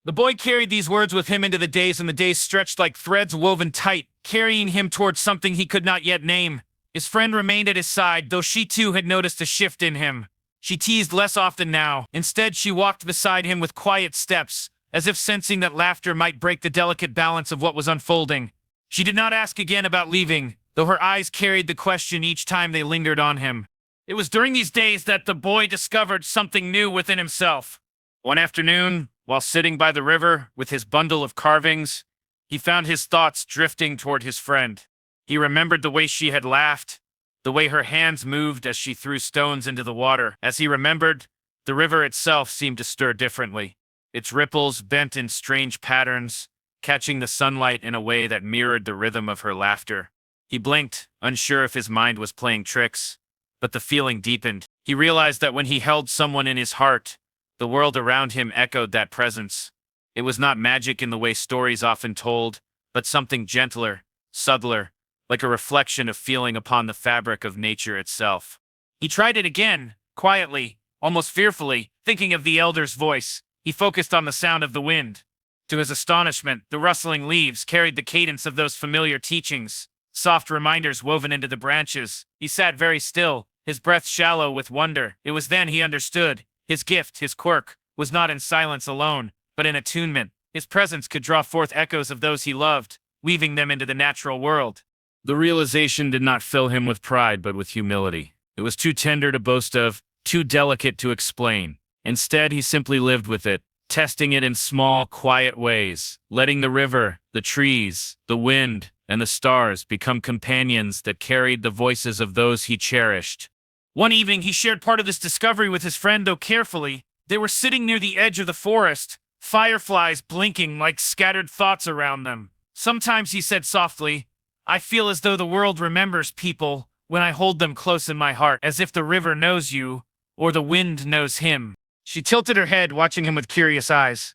Speaker 2: The boy carried these words with him into the days, and the days stretched like threads woven tight, carrying him towards something he could not yet name. His friend remained at his side, though she too had noticed a shift in him. She teased less often now. Instead, she walked beside him with quiet steps, as if sensing that laughter might break the delicate balance of what was unfolding. She did not ask again about leaving, though her eyes carried the question each time they lingered on him. It was during these days that the boy discovered something new within himself. One afternoon, while sitting by the river with his bundle of carvings, he found his thoughts drifting toward his friend. He remembered the way she had laughed, the way her hands moved as she threw stones into the water. As he remembered, the river itself seemed to stir differently. Its ripples bent in strange patterns, catching the sunlight in a way that mirrored the rhythm of her laughter. He blinked, unsure if his mind was playing tricks, but the feeling deepened. He realized that when he held someone in his heart, the world around him echoed that presence. It was not magic in the way stories often told, but something gentler, subtler, like a reflection of feeling upon the fabric of nature itself. He tried it again, quietly, almost fearfully, thinking of the elder's voice. He focused on the sound of the wind. To his astonishment, the rustling leaves carried the cadence of those familiar teachings, soft reminders woven into the branches. He sat very still, his breath shallow with wonder. It was then he understood. His gift, his quirk, was not in silence alone, but in attunement. His presence could draw forth echoes of those he loved, weaving them into the natural world. The realization did not fill him with pride, but with humility. It was too tender to boast of, too delicate to explain. Instead, he simply lived with it, testing it in small, quiet ways, letting the river, the trees, the wind, and the stars become companions that carried the voices of those he cherished. One evening, he shared part of this discovery with his friend, though carefully. They were sitting near the edge of the forest, fireflies blinking like scattered thoughts around them. Sometimes, he said softly, "I feel as though the world remembers people when I hold them close in my heart, as if the river knows you, or the wind knows him." She tilted her head, watching him with curious eyes.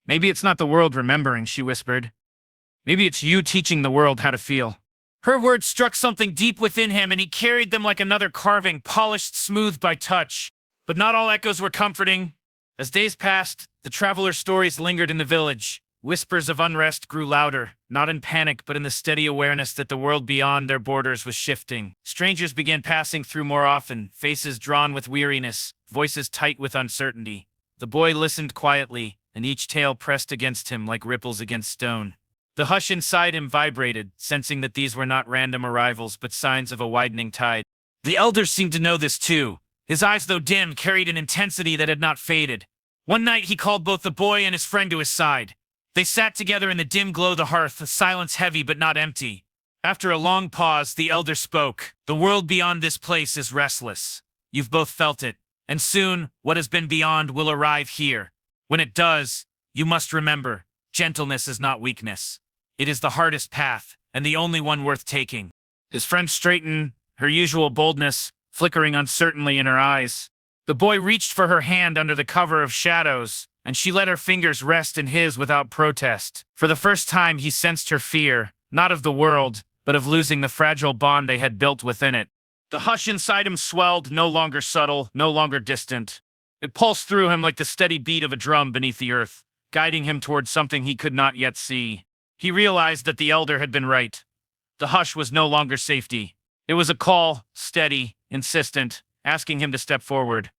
Speaker 2: "Maybe it's not the world remembering," she whispered. "Maybe it's you teaching the world how to feel." Her words struck something deep within him, and he carried them like another carving, polished smooth by touch. But not all echoes were comforting. As days passed, the traveler's stories lingered in the village, Whispers of unrest grew louder, not in panic but in the steady awareness that the world beyond their borders was shifting. Strangers began passing through more often, faces drawn with weariness, voices tight with uncertainty. The boy listened quietly, and each tale pressed against him like ripples against stone. The hush inside him vibrated, sensing that these were not random arrivals but signs of a widening tide. The elder seemed to know this too. His eyes, though dim, carried an intensity that had not faded. One night he called both the boy and his friend to his side. They sat together in the dim glow of the hearth, the silence heavy but not empty. After a long pause, the elder spoke. The world beyond this place is restless. You've both felt it. And soon, what has been beyond will arrive here. When it does, you must remember, gentleness is not weakness. It is the hardest path, and the only one worth taking. His friend straightened, her usual boldness flickering uncertainly in her eyes. The boy reached for her hand under the cover of shadows, and she let her fingers rest in his without protest. For the first time he sensed her fear, not of the world, but of losing the fragile bond they had built within it. The hush inside him swelled, no longer subtle, no longer distant. It pulsed through him like the steady beat of a drum beneath the earth, guiding him towards something he could not yet see. He realized that the elder had been right. The hush was no longer safety. It was a call, steady, insistent, asking him to step forward.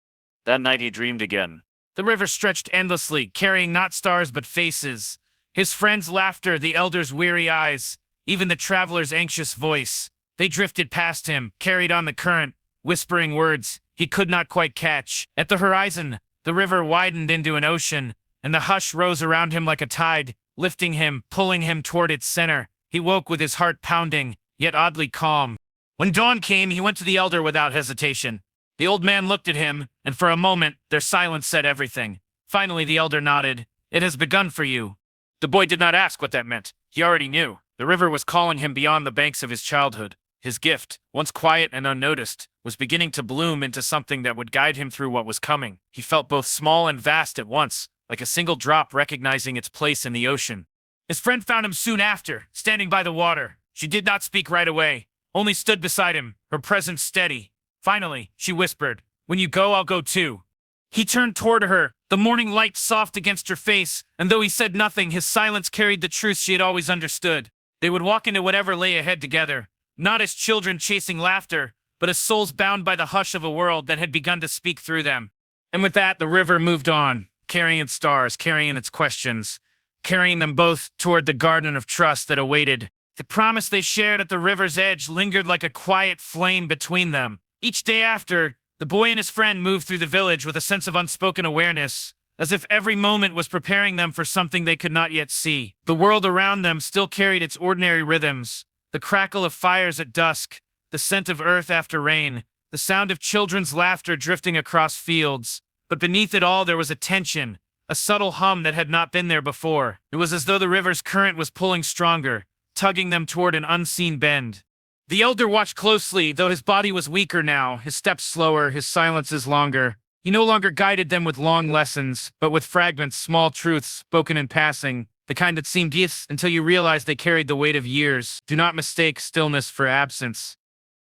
Speaker 2: That night he dreamed again. The river stretched endlessly, carrying not stars but faces. His friend's laughter, the elder's weary eyes, even the traveler's anxious voice. They drifted past him, carried on the current, whispering words he could not quite catch. At the horizon, the river widened into an ocean, and the hush rose around him like a tide, lifting him, pulling him toward its center. He woke with his heart pounding, yet oddly calm. When dawn came, he went to the elder without hesitation. The old man looked at him, and for a moment, their silence said everything. Finally, the elder nodded. It has begun for you. The boy did not ask what that meant. He already knew. The river was calling him beyond the banks of his childhood. His gift, once quiet and unnoticed, was beginning to bloom into something that would guide him through what was coming. He felt both small and vast at once, like a single drop recognizing its place in the ocean. His friend found him soon after, standing by the water. She did not speak right away, only stood beside him, her presence steady. Finally, she whispered, "When you go, I'll go too." He turned toward her, the morning light soft against her face, and though he said nothing, his silence carried the truth she had always understood. They would walk into whatever lay ahead together, not as children chasing laughter, but as souls bound by the hush of a world that had begun to speak through them. And with that, the river moved on, carrying its stars, carrying its questions, carrying them both toward the garden of trust that awaited. The promise they shared at the river's edge lingered like a quiet flame between them. Each day after, the boy and his friend moved through the village with a sense of unspoken awareness, as if every moment was preparing them for something they could not yet see. The world around them still carried its ordinary rhythms, the crackle of fires at dusk, the scent of earth after rain, the sound of children's laughter drifting across fields. But beneath it all there was a tension, a subtle hum that had not been there before. It was as though the river's current was pulling stronger, tugging them toward an unseen bend. The elder watched closely, though his body was weaker now, his steps slower, his silences longer. He no longer guided them with long lessons, but with fragments, small truths spoken in passing, the kind that seemed yes until you realized they carried the weight of years. Do not mistake stillness for absence.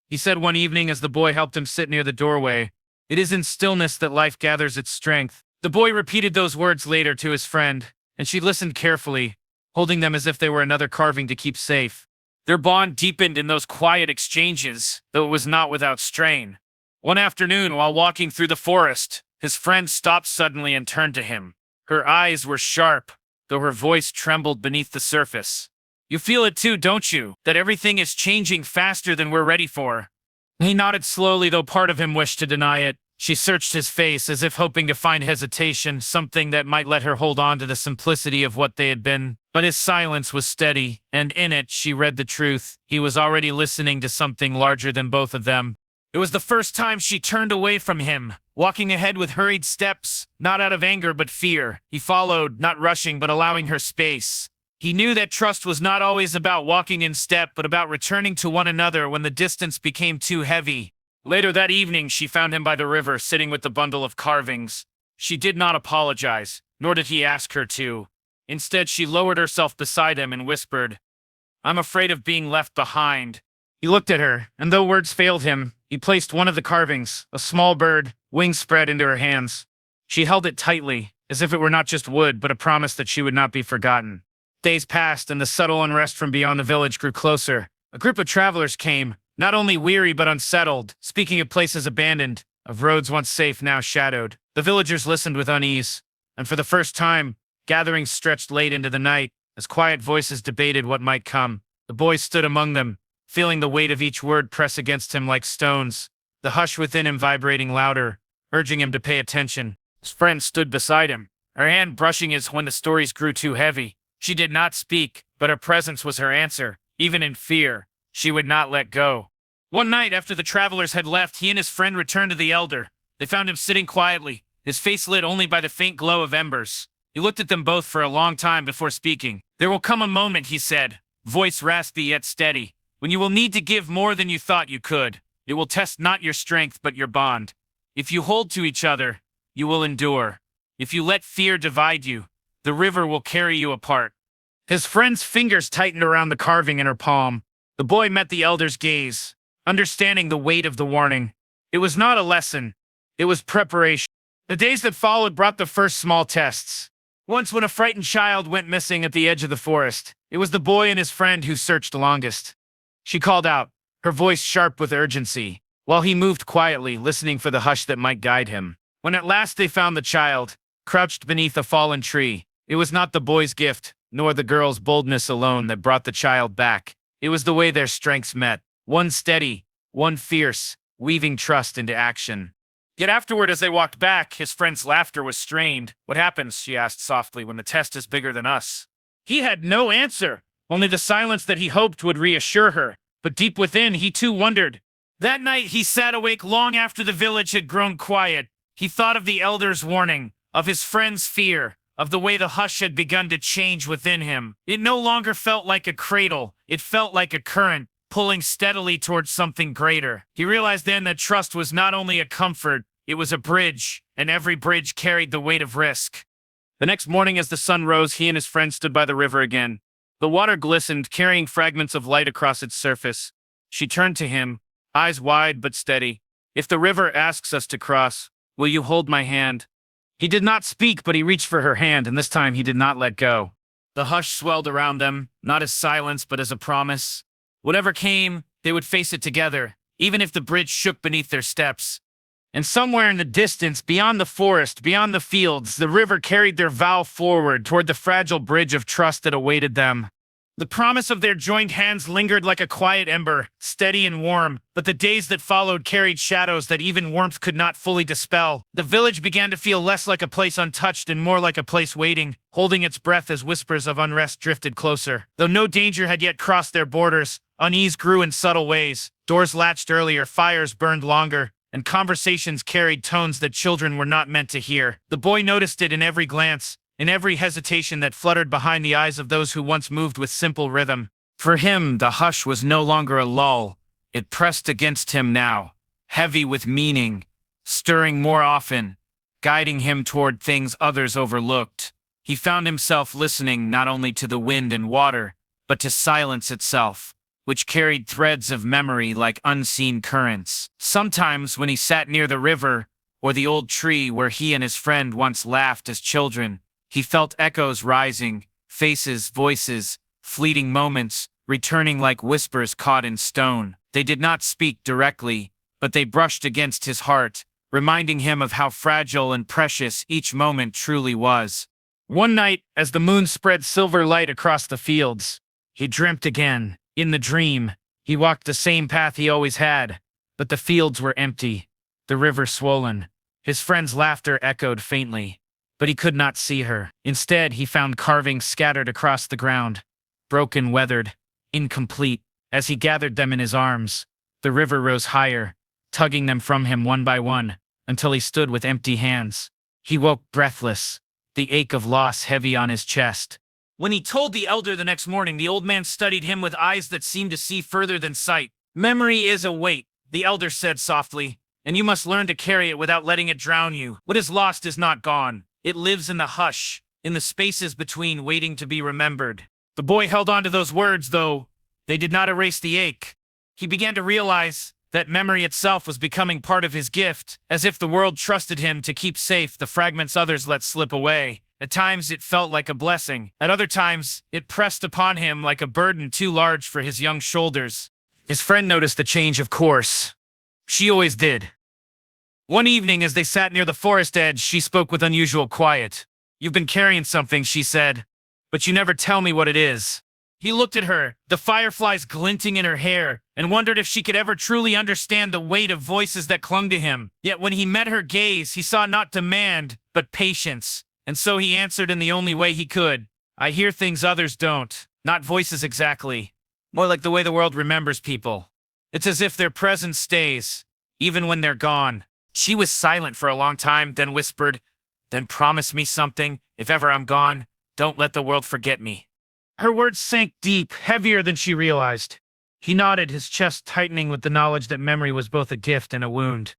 Speaker 2: He said one evening as the boy helped him sit near the doorway, "It is in stillness that life gathers its strength." The boy repeated those words later to his friend, and she listened carefully, holding them as if they were another carving to keep safe. Their bond deepened in those quiet exchanges, though it was not without strain. One afternoon, while walking through the forest, his friend stopped suddenly and turned to him. Her eyes were sharp, though her voice trembled beneath the surface. "You feel it too, don't you? That everything is changing faster than we're ready for?" He nodded slowly, though part of him wished to deny it. She searched his face as if hoping to find hesitation, something that might let her hold on to the simplicity of what they had been. But his silence was steady, and in it she read the truth. He was already listening to something larger than both of them. It was the first time she turned away from him, walking ahead with hurried steps, not out of anger but fear. He followed, not rushing but allowing her space. He knew that trust was not always about walking in step, but about returning to one another when the distance became too heavy. Later that evening, she found him by the river, sitting with the bundle of carvings. She did not apologize, nor did he ask her to. Instead, she lowered herself beside him and whispered, "I'm afraid of being left behind." He looked at her, and though words failed him, he placed one of the carvings, a small bird, wings spread, into her hands. She held it tightly, as if it were not just wood, but a promise that she would not be forgotten. Days passed, and the subtle unrest from beyond the village grew closer. A group of travelers came, not only weary but unsettled, speaking of places abandoned, of roads once safe now shadowed. The villagers listened with unease, and for the first time, gatherings stretched late into the night, as quiet voices debated what might come. The boy stood among them, feeling the weight of each word press against him like stones, the hush within him vibrating louder, urging him to pay attention. His friend stood beside him, her hand brushing his when the stories grew too heavy. She did not speak, but her presence was her answer. Even in fear, she would not let go. One night after the travelers had left, he and his friend returned to the elder. They found him sitting quietly, his face lit only by the faint glow of embers. He looked at them both for a long time before speaking. "There will come a moment," he said, voice raspy yet steady, "when you will need to give more than you thought you could. It will test not your strength but your bond. If you hold to each other, you will endure. If you let fear divide you, the river will carry you apart." His friend's fingers tightened around the carving in her palm. The boy met the elder's gaze, understanding the weight of the warning. It was not a lesson. It was preparation. The days that followed brought the first small tests. Once when a frightened child went missing at the edge of the forest, it was the boy and his friend who searched longest. She called out, her voice sharp with urgency, while he moved quietly, listening for the hush that might guide him. When at last they found the child, crouched beneath a fallen tree, it was not the boy's gift, nor the girl's boldness alone that brought the child back. It was the way their strengths met, one steady, one fierce, weaving trust into action. Yet afterward, as they walked back, his friend's laughter was strained. "What happens," she asked softly, "when the test is bigger than us?" He had no answer, only the silence that he hoped would reassure her. But deep within, he too wondered. That night, he sat awake long after the village had grown quiet. He thought of the elder's warning, of his friend's fear, of the way the hush had begun to change within him. It no longer felt like a cradle. It felt like a current, pulling steadily towards something greater. He realized then that trust was not only a comfort, it was a bridge, and every bridge carried the weight of risk. The next morning as the sun rose, he and his friend stood by the river again. The water glistened, carrying fragments of light across its surface. She turned to him, eyes wide but steady. "If the river asks us to cross, will you hold my hand?" He did not speak, but he reached for her hand, and this time he did not let go. The hush swelled around them, not as silence, but as a promise. Whatever came, they would face it together, even if the bridge shook beneath their steps. And somewhere in the distance, beyond the forest, beyond the fields, the river carried their vow forward toward the fragile bridge of trust that awaited them. The promise of their joined hands lingered like a quiet ember, steady and warm, but the days that followed carried shadows that even warmth could not fully dispel. The village began to feel less like a place untouched and more like a place waiting, holding its breath as whispers of unrest drifted closer. Though no danger had yet crossed their borders, unease grew in subtle ways. Doors latched earlier, fires burned longer, and conversations carried tones that children were not meant to hear. The boy noticed it in every glance, in every hesitation that fluttered behind the eyes of those who once moved with simple rhythm. For him, the hush was no longer a lull. It pressed against him now, heavy with meaning, stirring more often, guiding him toward things others overlooked. He found himself listening not only to the wind and water, but to silence itself, which carried threads of memory like unseen currents. Sometimes when he sat near the river, or the old tree where he and his friend once laughed as children, he felt echoes rising, faces, voices, fleeting moments, returning like whispers caught in stone. They did not speak directly, but they brushed against his heart, reminding him of how fragile and precious each moment truly was. One night, as the moon spread silver light across the fields, he dreamt again. In the dream, he walked the same path he always had, but the fields were empty, the river swollen. His friend's laughter echoed faintly, but he could not see her. Instead, he found carvings scattered across the ground, broken, weathered, incomplete. As he gathered them in his arms, the river rose higher, tugging them from him one by one, until he stood with empty hands. He woke breathless, the ache of loss heavy on his chest. When he told the elder the next morning, the old man studied him with eyes that seemed to see further than sight. "Memory is a weight," the elder said softly, "and you must learn to carry it without letting it drown you. What is lost is not gone. It lives in the hush, in the spaces between, waiting to be remembered." The boy held on to those words, though they did not erase the ache. He began to realize that memory itself was becoming part of his gift, as if the world trusted him to keep safe the fragments others let slip away. At times it felt like a blessing. At other times, it pressed upon him like a burden too large for his young shoulders. His friend noticed the change of course. She always did. One evening, as they sat near the forest edge, she spoke with unusual quiet. "You've been carrying something," she said, "but you never tell me what it is." He looked at her, the fireflies glinting in her hair, and wondered if she could ever truly understand the weight of voices that clung to him. Yet when he met her gaze, he saw not demand, but patience. And so he answered in the only way he could. "I hear things others don't. Not voices exactly. More like the way the world remembers people. It's as if their presence stays, even when they're gone." She was silent for a long time, then whispered, "Then promise me something. If ever I'm gone, don't let the world forget me." Her words sank deep, heavier than she realized. He nodded, his chest tightening with the knowledge that memory was both a gift and a wound.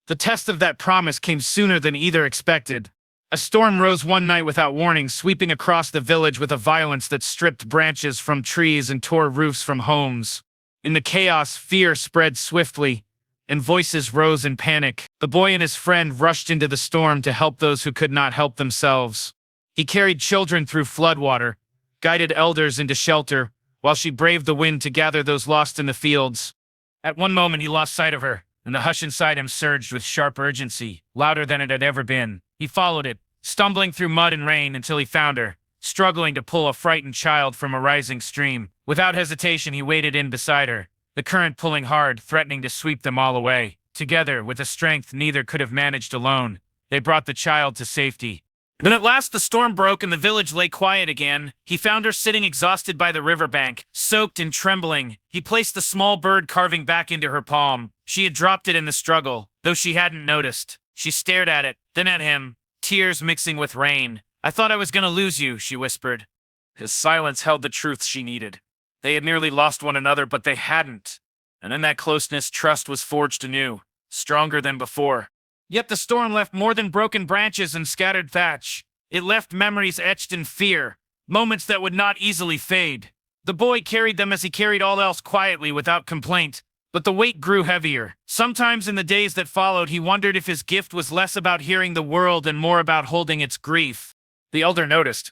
Speaker 2: The test of that promise came sooner than either expected. A storm rose one night without warning, sweeping across the village with a violence that stripped branches from trees and tore roofs from homes. In the chaos, fear spread swiftly, and voices rose in panic. The boy and his friend rushed into the storm to help those who could not help themselves. He carried children through floodwater, guided elders into shelter, while she braved the wind to gather those lost in the fields. At one moment he lost sight of her, and the hush inside him surged with sharp urgency, louder than it had ever been. He followed it, stumbling through mud and rain until he found her, struggling to pull a frightened child from a rising stream. Without hesitation he waded in beside her, the current pulling hard, threatening to sweep them all away. Together, with a strength neither could have managed alone, they brought the child to safety. Then at last the storm broke and the village lay quiet again. He found her sitting exhausted by the riverbank, soaked and trembling. He placed the small bird carving back into her palm. She had dropped it in the struggle, though she hadn't noticed. She stared at it, then at him, tears mixing with rain. "I thought I was going to lose you," she whispered. His silence held the truth she needed. They had nearly lost one another, but they hadn't. And in that closeness, trust was forged anew, stronger than before. Yet the storm left more than broken branches and scattered thatch. It left memories etched in fear, moments that would not easily fade. The boy carried them as he carried all else quietly, without complaint. But the weight grew heavier. Sometimes in the days that followed, he wondered if his gift was less about hearing the world and more about holding its grief. The elder noticed.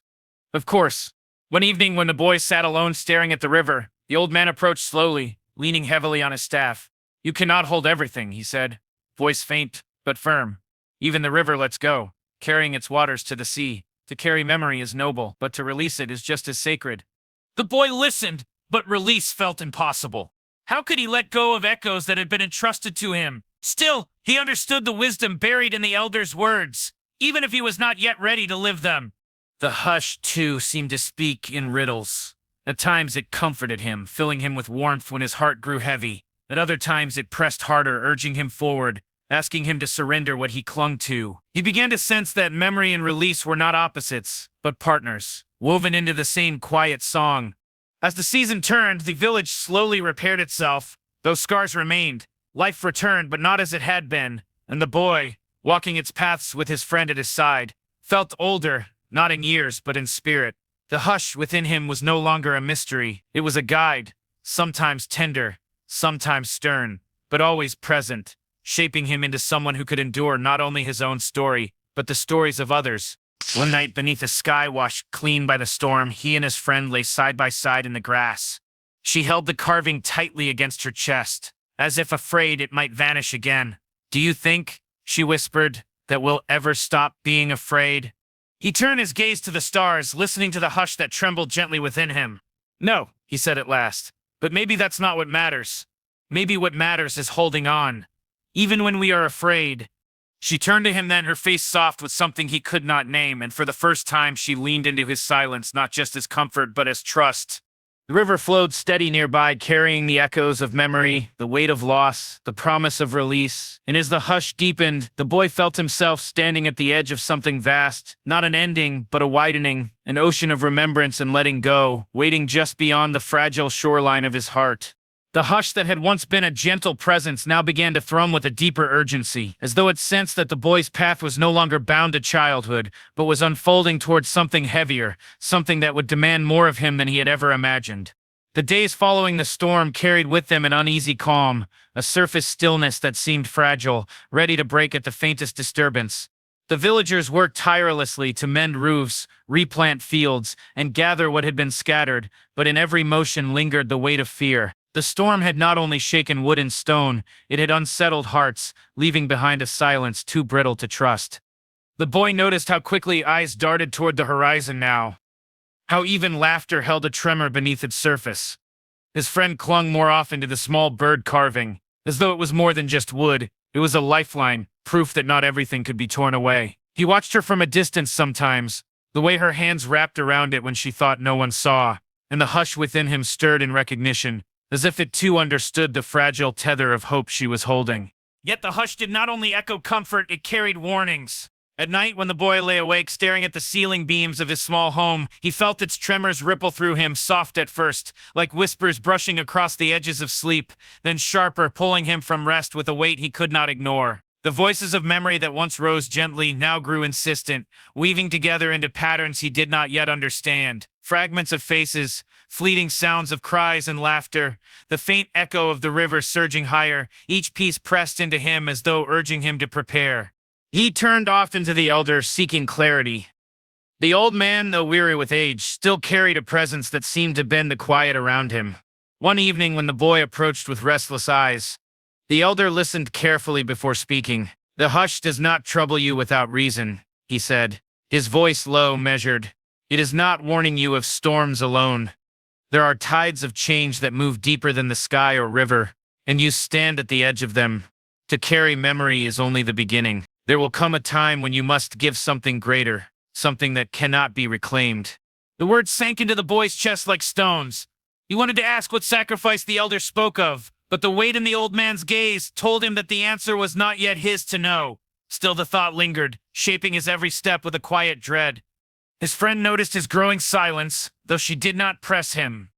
Speaker 2: Of course. One evening when the boy sat alone staring at the river, the old man approached slowly, leaning heavily on his staff. "You cannot hold everything," he said, voice faint but firm. "Even the river lets go, carrying its waters to the sea. To carry memory is noble, but to release it is just as sacred." The boy listened, but release felt impossible. How could he let go of echoes that had been entrusted to him? Still, he understood the wisdom buried in the elder's words, even if he was not yet ready to live them. The hush, too, seemed to speak in riddles. At times it comforted him, filling him with warmth when his heart grew heavy. At other times it pressed harder, urging him forward, asking him to surrender what he clung to. He began to sense that memory and release were not opposites, but partners, woven into the same quiet song. As the season turned, the village slowly repaired itself. Though scars remained, life returned, but not as it had been, and the boy, walking its paths with his friend at his side, felt older, not in years, but in spirit. The hush within him was no longer a mystery. It was a guide, sometimes tender, sometimes stern, but always present, shaping him into someone who could endure not only his own story, but the stories of others. One night, beneath a sky washed clean by the storm, he and his friend lay side by side in the grass. She held the carving tightly against her chest, as if afraid it might vanish again. "Do you think," she whispered, "that we'll ever stop being afraid?" He turned his gaze to the stars, listening to the hush that trembled gently within him. "No," he said at last, "but maybe that's not what matters. Maybe what matters is holding on, even when we are afraid." She turned to him then, her face soft with something he could not name, and for the first time she leaned into his silence, not just as comfort, but as trust. The river flowed steady nearby, carrying the echoes of memory, the weight of loss, the promise of release. And as the hush deepened, the boy felt himself standing at the edge of something vast, not an ending, but a widening, an ocean of remembrance and letting go, waiting just beyond the fragile shoreline of his heart. The hush that had once been a gentle presence now began to thrum with a deeper urgency, as though it sensed that the boy's path was no longer bound to childhood, but was unfolding towards something heavier, something that would demand more of him than he had ever imagined. The days following the storm carried with them an uneasy calm, a surface stillness that seemed fragile, ready to break at the faintest disturbance. The villagers worked tirelessly to mend roofs, replant fields, and gather what had been scattered, but in every motion lingered the weight of fear. The storm had not only shaken wood and stone, it had unsettled hearts, leaving behind a silence too brittle to trust. The boy noticed how quickly eyes darted toward the horizon now, how even laughter held a tremor beneath its surface. His friend clung more often to the small bird carving, as though it was more than just wood. It was a lifeline, proof that not everything could be torn away. He watched her from a distance sometimes, the way her hands wrapped around it when she thought no one saw, and the hush within him stirred in recognition, as if it too understood the fragile tether of hope she was holding. Yet the hush did not only echo comfort, it carried warnings. At night, when the boy lay awake staring at the ceiling beams of his small home, he felt its tremors ripple through him, soft at first, like whispers brushing across the edges of sleep, then sharper, pulling him from rest with a weight he could not ignore. The voices of memory that once rose gently now grew insistent, weaving together into patterns he did not yet understand. Fragments of faces, fleeting sounds of cries and laughter, the faint echo of the river surging higher, each piece pressed into him as though urging him to prepare. He turned often to the elder, seeking clarity. The old man, though weary with age, still carried a presence that seemed to bend the quiet around him. One evening, when the boy approached with restless eyes, the elder listened carefully before speaking. "The hush does not trouble you without reason," he said, his voice low, measured. "It is not warning you of storms alone. There are tides of change that move deeper than the sky or river, and you stand at the edge of them. To carry memory is only the beginning. There will come a time when you must give something greater, something that cannot be reclaimed." The words sank into the boy's chest like stones. He wanted to ask what sacrifice the elder spoke of, but the weight in the old man's gaze told him that the answer was not yet his to know. Still the thought lingered, shaping his every step with a quiet dread. His friend noticed his growing silence, though she did not press him.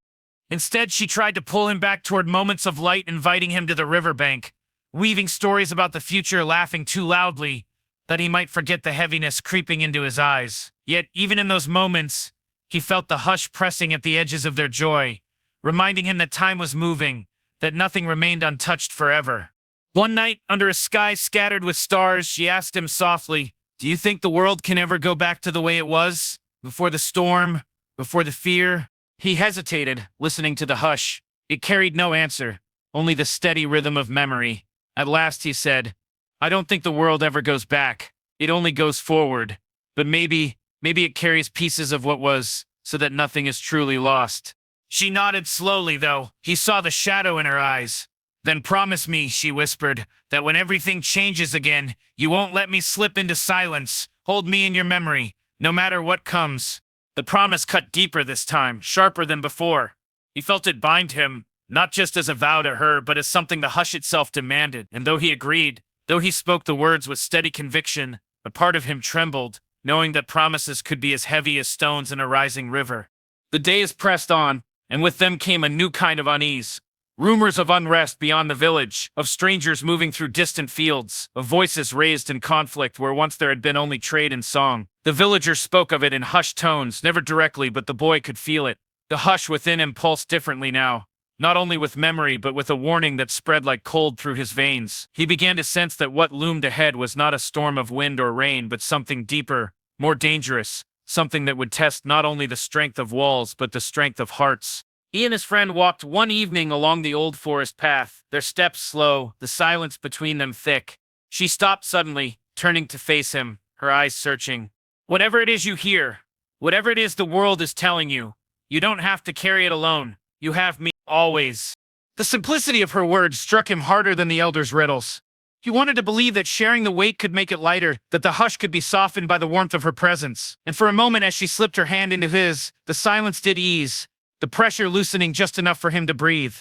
Speaker 2: Instead, she tried to pull him back toward moments of light, inviting him to the riverbank, weaving stories about the future, laughing too loudly that he might forget the heaviness creeping into his eyes. Yet, even in those moments, he felt the hush pressing at the edges of their joy, reminding him that time was moving, that nothing remained untouched forever. One night, under a sky scattered with stars, she asked him softly, "Do you think the world can ever go back to the way it was? Before the storm? Before the fear?" He hesitated, listening to the hush. It carried no answer, only the steady rhythm of memory. At last he said, "I don't think the world ever goes back. It only goes forward. But maybe it carries pieces of what was, so that nothing is truly lost." She nodded slowly, though. He saw the shadow in her eyes. "Then promise me," she whispered, "that when everything changes again, you won't let me slip into silence. Hold me in your memory, no matter what comes." The promise cut deeper this time, sharper than before. He felt it bind him, not just as a vow to her, but as something the hush itself demanded. And though he agreed, though he spoke the words with steady conviction, a part of him trembled, knowing that promises could be as heavy as stones in a rising river. The days pressed on, and with them came a new kind of unease. Rumors of unrest beyond the village, of strangers moving through distant fields, of voices raised in conflict where once there had been only trade and song. The villagers spoke of it in hushed tones, never directly, but the boy could feel it. The hush within him pulsed differently now, not only with memory but with a warning that spread like cold through his veins. He began to sense that what loomed ahead was not a storm of wind or rain, but something deeper, more dangerous, something that would test not only the strength of walls but the strength of hearts. He and his friend walked one evening along the old forest path, their steps slow, the silence between them thick. She stopped suddenly, turning to face him, her eyes searching. "Whatever it is you hear, whatever it is the world is telling you, you don't have to carry it alone. You have me, always." The simplicity of her words struck him harder than the elder's riddles. He wanted to believe that sharing the weight could make it lighter, that the hush could be softened by the warmth of her presence. And for a moment, as she slipped her hand into his, the silence did ease, the pressure loosening just enough for him to breathe.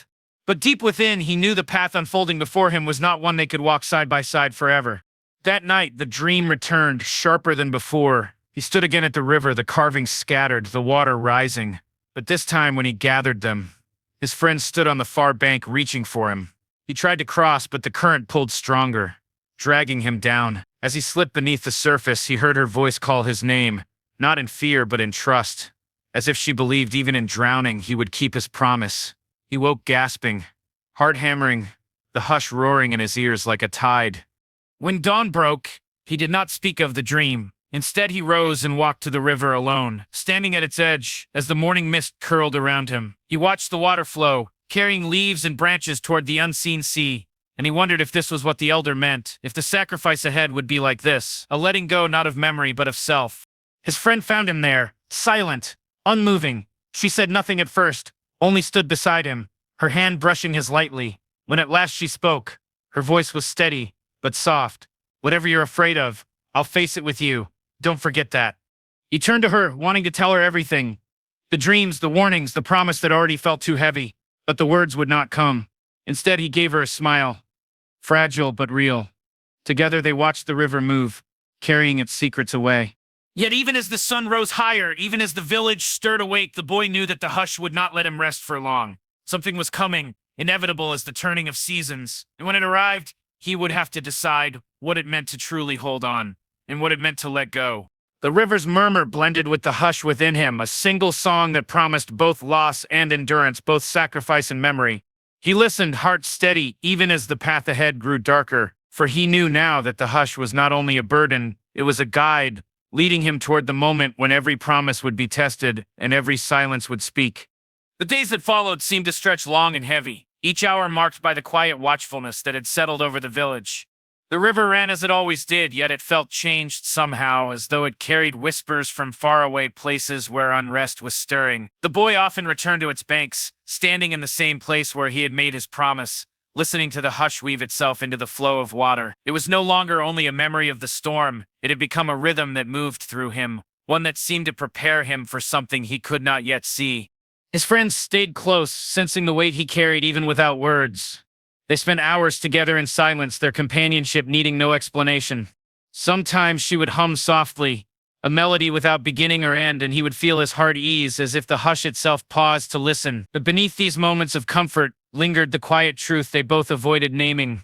Speaker 2: But deep within, he knew the path unfolding before him was not one they could walk side by side forever. That night, the dream returned, sharper than before. He stood again at the river, the carvings scattered, the water rising. But this time, when he gathered them, his friend stood on the far bank, reaching for him. He tried to cross, but the current pulled stronger, dragging him down. As he slipped beneath the surface, he heard her voice call his name, not in fear, but in trust. As if she believed even in drowning, he would keep his promise. He woke gasping, heart hammering, the hush roaring in his ears like a tide. When dawn broke, He did not speak of the dream. Instead, he rose and walked to the river alone, standing at its edge as the morning mist curled around him. He watched the water flow, carrying leaves and branches toward the unseen sea, and he wondered if this was what the elder meant, if the sacrifice ahead would be like this, a letting go not of memory but of self. His friend found him there, silent, unmoving. She said nothing at first, only stood beside him, her hand brushing his lightly. When at last she spoke, her voice was steady, but soft. "Whatever you're afraid of, I'll face it with you. Don't forget that." He turned to her, wanting to tell her everything. The dreams, the warnings, the promise that already felt too heavy. But the words would not come. Instead, he gave her a smile. Fragile but real. Together they watched the river move, carrying its secrets away. Yet even as the sun rose higher, even as the village stirred awake, the boy knew that the hush would not let him rest for long. Something was coming, inevitable as the turning of seasons. And when it arrived, he would have to decide what it meant to truly hold on, and what it meant to let go. The river's murmur blended with the hush within him, a single song that promised both loss and endurance, both sacrifice and memory. He listened, heart steady, even as the path ahead grew darker, for he knew now that the hush was not only a burden, it was a guide, leading him toward the moment when every promise would be tested and every silence would speak. The days that followed seemed to stretch long and heavy, each hour marked by the quiet watchfulness that had settled over the village. The river ran as it always did, yet it felt changed somehow, as though it carried whispers from faraway places where unrest was stirring. The boy often returned to its banks, standing in the same place where he had made his promise, listening to the hush weave itself into the flow of water. It was no longer only a memory of the storm, it had become a rhythm that moved through him, one that seemed to prepare him for something he could not yet see. His friends stayed close, sensing the weight he carried even without words. They spent hours together in silence, their companionship needing no explanation. Sometimes she would hum softly, a melody without beginning or end, and he would feel his heart ease as if the hush itself paused to listen. But beneath these moments of comfort lingered the quiet truth they both avoided naming.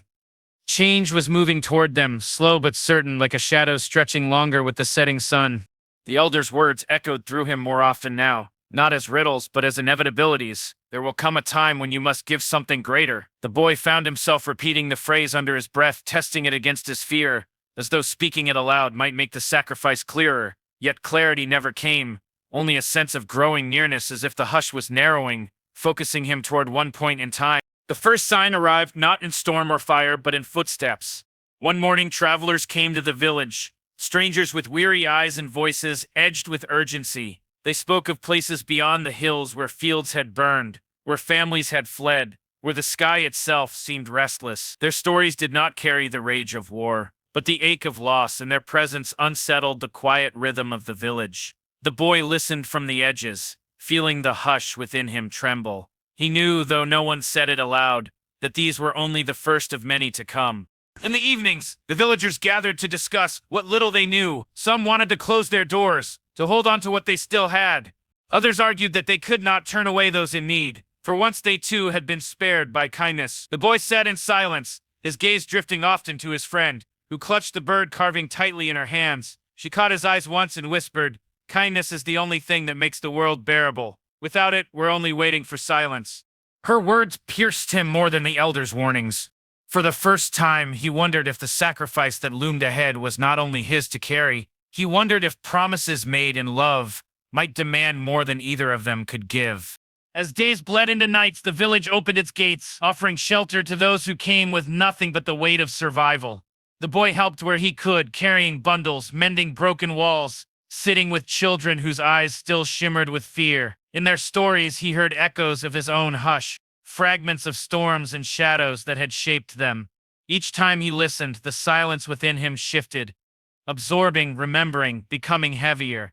Speaker 2: Change was moving toward them, slow but certain, like a shadow stretching longer with the setting sun. The elder's words echoed through him more often now, not as riddles, but as inevitabilities. "There will come a time when you must give something greater." The boy found himself repeating the phrase under his breath, testing it against his fear, as though speaking it aloud might make the sacrifice clearer. Yet clarity never came, only a sense of growing nearness, as if the hush was narrowing, focusing him toward one point in time. The first sign arrived not in storm or fire, but in footsteps. One morning, travelers came to the village, strangers with weary eyes and voices edged with urgency. They spoke of places beyond the hills where fields had burned, where families had fled, where the sky itself seemed restless. Their stories did not carry the rage of war, but the ache of loss, and their presence unsettled the quiet rhythm of the village. The boy listened from the edges, feeling the hush within him tremble. He knew, though no one said it aloud, that these were only the first of many to come. In the evenings, the villagers gathered to discuss what little they knew. Some wanted to close their doors, to hold on to what they still had. Others argued that they could not turn away those in need, for once they too had been spared by kindness. The boy sat in silence, his gaze drifting often to his friend, who clutched the bird carving tightly in her hands. She caught his eyes once and whispered, "Kindness is the only thing that makes the world bearable. Without it, we're only waiting for silence." Her words pierced him more than the elder's warnings. For the first time, he wondered if the sacrifice that loomed ahead was not only his to carry. He wondered if promises made in love might demand more than either of them could give. As days bled into nights, the village opened its gates, offering shelter to those who came with nothing but the weight of survival. The boy helped where he could, carrying bundles, mending broken walls, sitting with children whose eyes still shimmered with fear. In their stories, he heard echoes of his own hush, fragments of storms and shadows that had shaped them. Each time he listened, the silence within him shifted, absorbing, remembering, becoming heavier.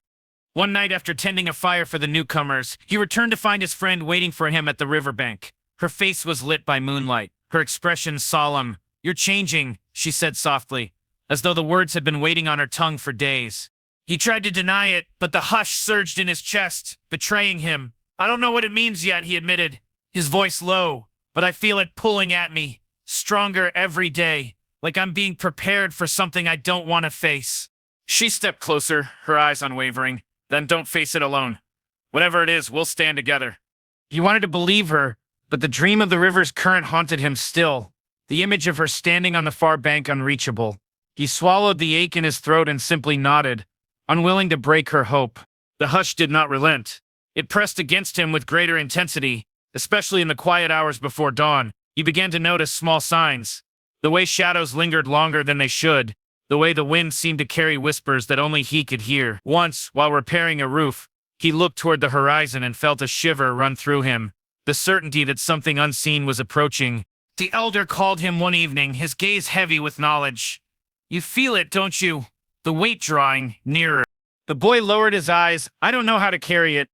Speaker 2: One night, after tending a fire for the newcomers, he returned to find his friend waiting for him at the riverbank. Her face was lit by moonlight, her expression solemn. "You're changing," she said softly, as though the words had been waiting on her tongue for days. He tried to deny it, but the hush surged in his chest, betraying him. "I don't know what it means yet," he admitted, his voice low, "but I feel it pulling at me, stronger every day. Like I'm being prepared for something I don't want to face." She stepped closer, her eyes unwavering. "Then don't face it alone. Whatever it is, we'll stand together." He wanted to believe her, but the dream of the river's current haunted him still, the image of her standing on the far bank unreachable. He swallowed the ache in his throat and simply nodded, unwilling to break her hope. The hush did not relent. It pressed against him with greater intensity, especially in the quiet hours before dawn. He began to notice small signs. The way shadows lingered longer than they should, the way the wind seemed to carry whispers that only he could hear. Once, while repairing a roof, he looked toward the horizon and felt a shiver run through him, the certainty that something unseen was approaching. The elder called him one evening, his gaze heavy with knowledge. "You feel it, don't you? The weight drawing nearer." The boy lowered his eyes. "I don't know how to carry it."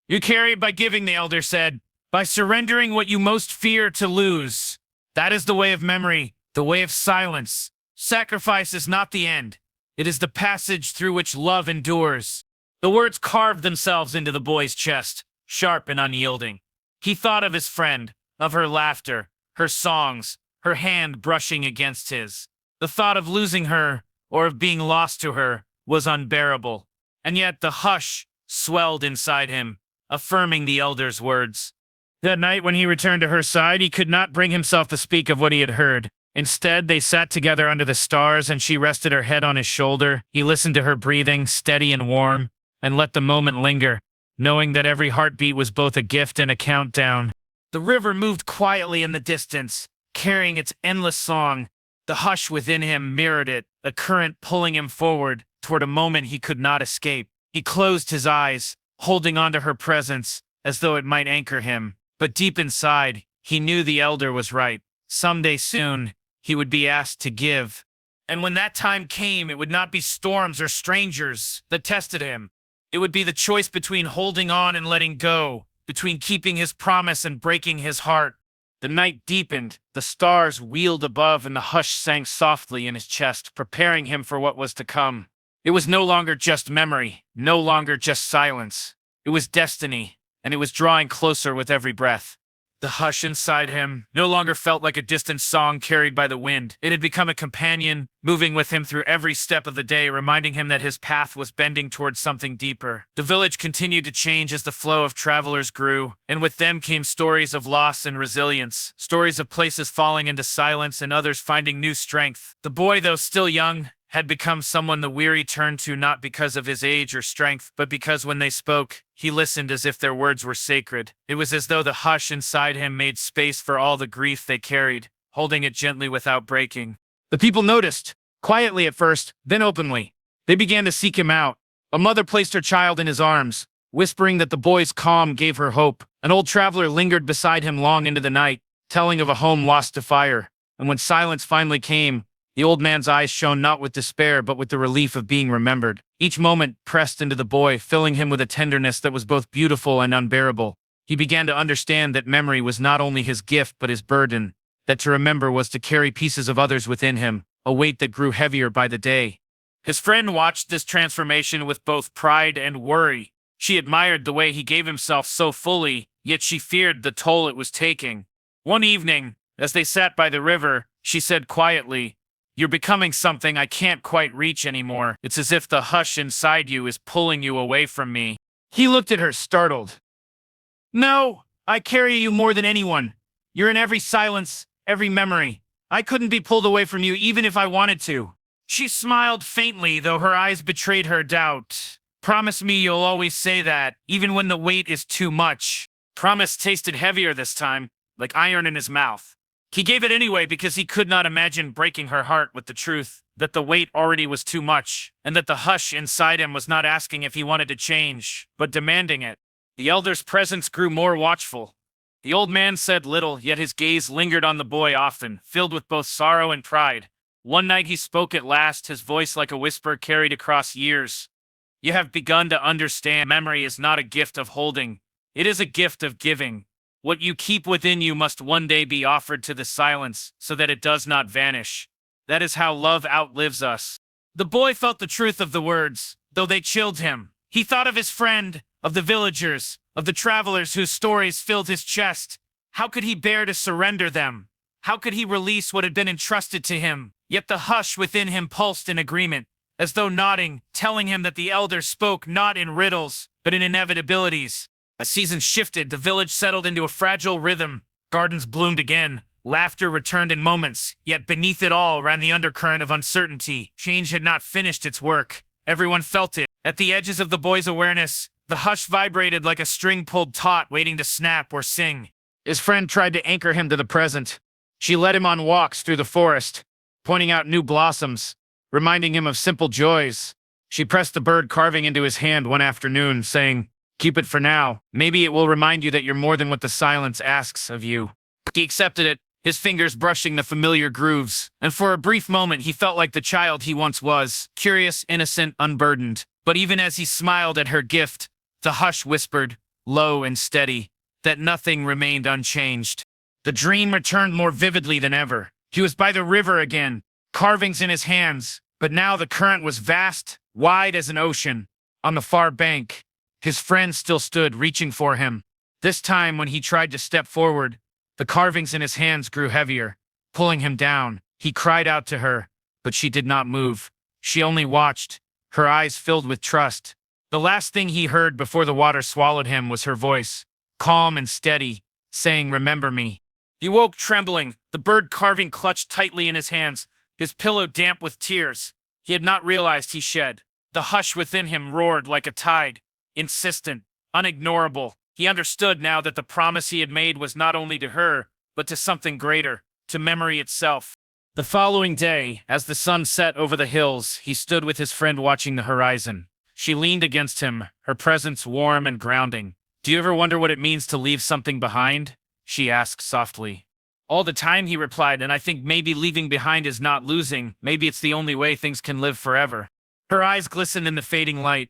Speaker 2: "You carry it by giving," the elder said, "by surrendering what you most fear to lose. That is the way of memory, the way of silence. Sacrifice is not the end. It is the passage through which love endures." The words carved themselves into the boy's chest, sharp and unyielding. He thought of his friend, of her laughter, her songs, her hand brushing against his. The thought of losing her, or of being lost to her, was unbearable. And yet the hush swelled inside him, affirming the elder's words. That night when he returned to her side, he could not bring himself to speak of what he had heard. Instead, they sat together under the stars, and she rested her head on his shoulder. He listened to her breathing, steady and warm, and let the moment linger, knowing that every heartbeat was both a gift and a countdown. The river moved quietly in the distance, carrying its endless song. The hush within him mirrored it, a current pulling him forward toward a moment he could not escape. He closed his eyes, holding on to her presence, as though it might anchor him. But deep inside, he knew the elder was right. Someday soon, he would be asked to give. And when that time came, it would not be storms or strangers that tested him. It would be the choice between holding on and letting go, between keeping his promise and breaking his heart. The night deepened, the stars wheeled above, and the hush sank softly in his chest, preparing him for what was to come. It was no longer just memory, no longer just silence. It was destiny, and it was drawing closer with every breath. The hush inside him no longer felt like a distant song carried by the wind. It had become a companion, moving with him through every step of the day, reminding him that his path was bending towards something deeper. The village continued to change as the flow of travelers grew, and with them came stories of loss and resilience, stories of places falling into silence and others finding new strength. The boy, though still young, had become someone the weary turned to not because of his age or strength, but because when they spoke, he listened as if their words were sacred. It was as though the hush inside him made space for all the grief they carried, holding it gently without breaking. The people noticed, quietly at first, then openly. They began to seek him out. A mother placed her child in his arms, whispering that the boy's calm gave her hope. An old traveler lingered beside him long into the night, telling of a home lost to fire. And when silence finally came, the old man's eyes shone not with despair, but with the relief of being remembered. Each moment pressed into the boy, filling him with a tenderness that was both beautiful and unbearable. He began to understand that memory was not only his gift but his burden, that to remember was to carry pieces of others within him, a weight that grew heavier by the day. His friend watched this transformation with both pride and worry. She admired the way he gave himself so fully, yet she feared the toll it was taking. One evening, as they sat by the river, she said quietly, "You're becoming something I can't quite reach anymore. It's as if the hush inside you is pulling you away from me." He looked at her, startled. "No, I carry you more than anyone. You're in every silence, every memory. I couldn't be pulled away from you even if I wanted to." She smiled faintly, though her eyes betrayed her doubt. "Promise me you'll always say that, even when the weight is too much." Promise tasted heavier this time, like iron in his mouth. He gave it anyway because he could not imagine breaking her heart with the truth that the weight already was too much, and that the hush inside him was not asking if he wanted to change, but demanding it. The elder's presence grew more watchful. The old man said little, yet his gaze lingered on the boy often, filled with both sorrow and pride. One night he spoke at last, his voice like a whisper carried across years. "You have begun to understand memory is not a gift of holding. It is a gift of giving. What you keep within you must one day be offered to the silence, so that it does not vanish. That is how love outlives us." The boy felt the truth of the words, though they chilled him. He thought of his friend, of the villagers, of the travelers whose stories filled his chest. How could he bear to surrender them? How could he release what had been entrusted to him? Yet the hush within him pulsed in agreement, as though nodding, telling him that the elder spoke not in riddles, but in inevitabilities. As seasons shifted, the village settled into a fragile rhythm. Gardens bloomed again, Laughter returned in moments, yet beneath it all ran the undercurrent of uncertainty. Change had not finished its work. Everyone felt it. At the edges of the boy's awareness, the hush vibrated like a string pulled taut waiting to snap or sing. His friend tried to anchor him to the present. She led him on walks through the forest, pointing out new blossoms, reminding him of simple joys. She pressed the bird carving into his hand one afternoon, saying, "Keep it for now. Maybe it will remind you that you're more than what the silence asks of you." He accepted it, his fingers brushing the familiar grooves, and for a brief moment he felt like the child he once was, curious, innocent, unburdened. But even as he smiled at her gift, the hush whispered, low and steady, that nothing remained unchanged. The dream returned more vividly than ever. He was by the river again, carvings in his hands, but now the current was vast, wide as an ocean. On the far bank, his friend still stood, reaching for him. This time, when he tried to step forward, the carvings in his hands grew heavier, pulling him down. He cried out to her, but she did not move. She only watched, her eyes filled with trust. The last thing he heard before the water swallowed him was her voice, calm and steady, saying, "Remember me." He woke trembling, the bird carving clutched tightly in his hands, his pillow damp with tears. He had not realized he shed. The hush within him roared like a tide, insistent, unignorable. He understood now that the promise he had made was not only to her, but to something greater, to memory itself. The following day, as the sun set over the hills, he stood with his friend watching the horizon. She leaned against him, her presence warm and grounding. "Do you ever wonder what it means to leave something behind?" she asked softly. "All the time," he replied, "and I think maybe leaving behind is not losing. Maybe it's the only way things can live forever." Her eyes glistened in the fading light.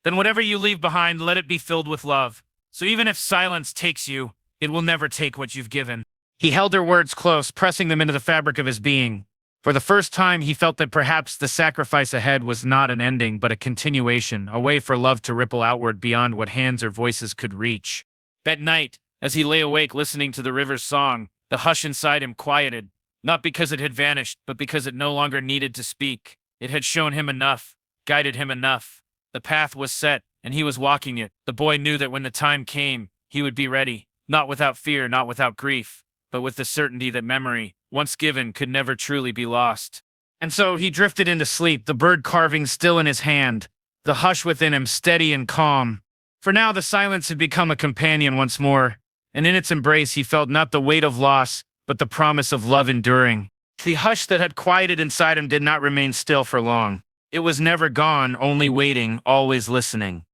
Speaker 2: "Then whatever you leave behind, let it be filled with love. So even if silence takes you, it will never take what you've given." He held her words close, pressing them into the fabric of his being. For the first time, he felt that perhaps the sacrifice ahead was not an ending, but a continuation, a way for love to ripple outward beyond what hands or voices could reach. That night, as he lay awake listening to the river's song, the hush inside him quieted, not because it had vanished, but because it no longer needed to speak. It had shown him enough, guided him enough. The path was set, and he was walking it. The boy knew that when the time came, he would be ready, not without fear, not without grief, but with the certainty that memory, once given, could never truly be lost. And so he drifted into sleep, the bird carving still in his hand, the hush within him steady and calm. For now the silence had become a companion once more, and in its embrace he felt not the weight of loss, but the promise of love enduring. The hush that had quieted inside him did not remain still for long. It was never gone, only waiting, always listening.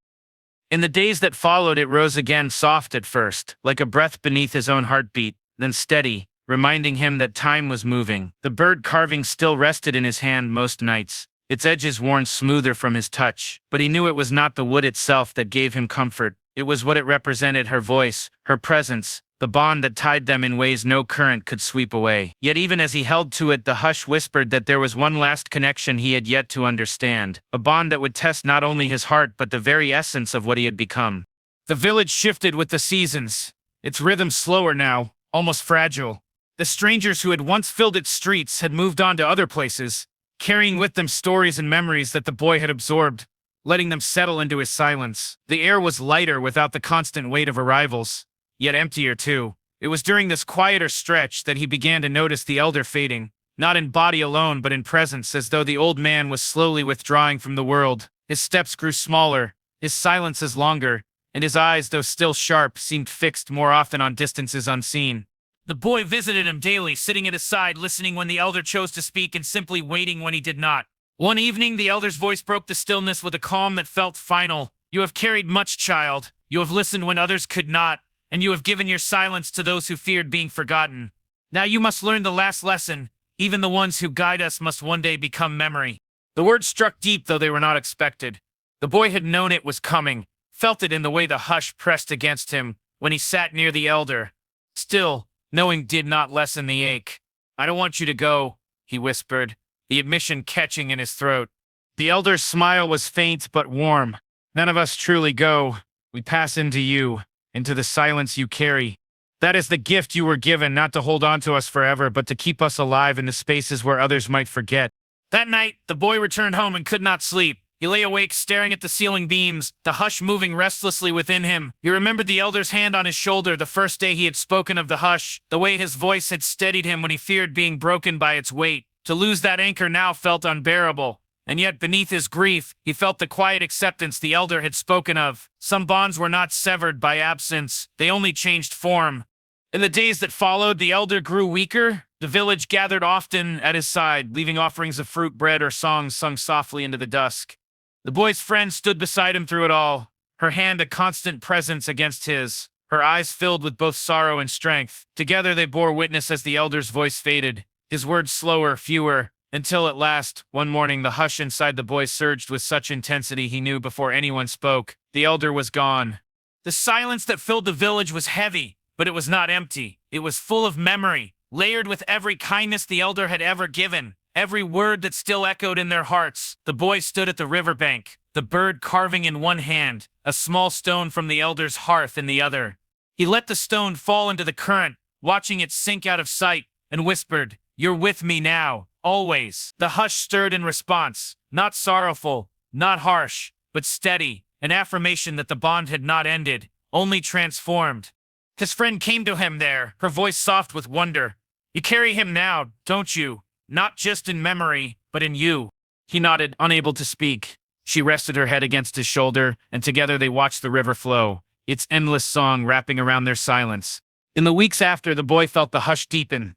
Speaker 2: In the days that followed, it rose again, soft at first, like a breath beneath his own heartbeat, then steady, reminding him that time was moving. The bird carving still rested in his hand most nights, its edges worn smoother from his touch. But he knew it was not the wood itself that gave him comfort. It was what it represented, her voice, her presence, the bond that tied them in ways no current could sweep away. Yet even as he held to it, the hush whispered that there was one last connection he had yet to understand, a bond that would test not only his heart but the very essence of what he had become. The village shifted with the seasons, its rhythm slower now, almost fragile. The strangers who had once filled its streets had moved on to other places, carrying with them stories and memories that the boy had absorbed, letting them settle into his silence. The air was lighter without the constant weight of arrivals, yet emptier too. It was during this quieter stretch that he began to notice the elder fading, not in body alone but in presence, as though the old man was slowly withdrawing from the world. His steps grew smaller, his silences longer, and his eyes, though still sharp, seemed fixed more often on distances unseen. The boy visited him daily, sitting at his side, listening when the elder chose to speak and simply waiting when he did not. One evening, the elder's voice broke the stillness with a calm that felt final. "You have carried much, child. You have listened when others could not, and you have given your silence to those who feared being forgotten. Now you must learn the last lesson. Even the ones who guide us must one day become memory." The words struck deep, though they were not expected. The boy had known it was coming, felt it in the way the hush pressed against him when he sat near the elder. Still, knowing did not lessen the ache. "I don't want you to go," he whispered, the admission catching in his throat. The elder's smile was faint but warm. "None of us truly go. We pass into you, into the silence you carry. That is the gift you were given, not to hold on to us forever, but to keep us alive in the spaces where others might forget." That night, the boy returned home and could not sleep. He lay awake, staring at the ceiling beams, the hush moving restlessly within him. He remembered the elder's hand on his shoulder the first day he had spoken of the hush, the way his voice had steadied him when he feared being broken by its weight. To lose that anchor now felt unbearable. And yet, beneath his grief, he felt the quiet acceptance the elder had spoken of. Some bonds were not severed by absence, they only changed form. In the days that followed, the elder grew weaker. The village gathered often at his side, leaving offerings of fruit, bread, or songs sung softly into the dusk. The boy's friend stood beside him through it all, her hand a constant presence against his, her eyes filled with both sorrow and strength. Together they bore witness as the elder's voice faded, his words slower, fewer, until at last, one morning, the hush inside the boy surged with such intensity he knew before anyone spoke. The elder was gone. The silence that filled the village was heavy, but it was not empty. It was full of memory, layered with every kindness the elder had ever given. Every word that still echoed in their hearts. The boy stood at the riverbank, the bird carving in one hand, a small stone from the elder's hearth in the other. He let the stone fall into the current, watching it sink out of sight, and whispered, "You're with me now, always." The hush stirred in response, not sorrowful, not harsh, but steady, an affirmation that the bond had not ended, only transformed. His friend came to him there, her voice soft with wonder. "You carry him now, don't you? Not just in memory, but in you." He nodded, unable to speak. She rested her head against his shoulder, and together they watched the river flow, its endless song wrapping around their silence. In the weeks after, the boy felt the hush deepen.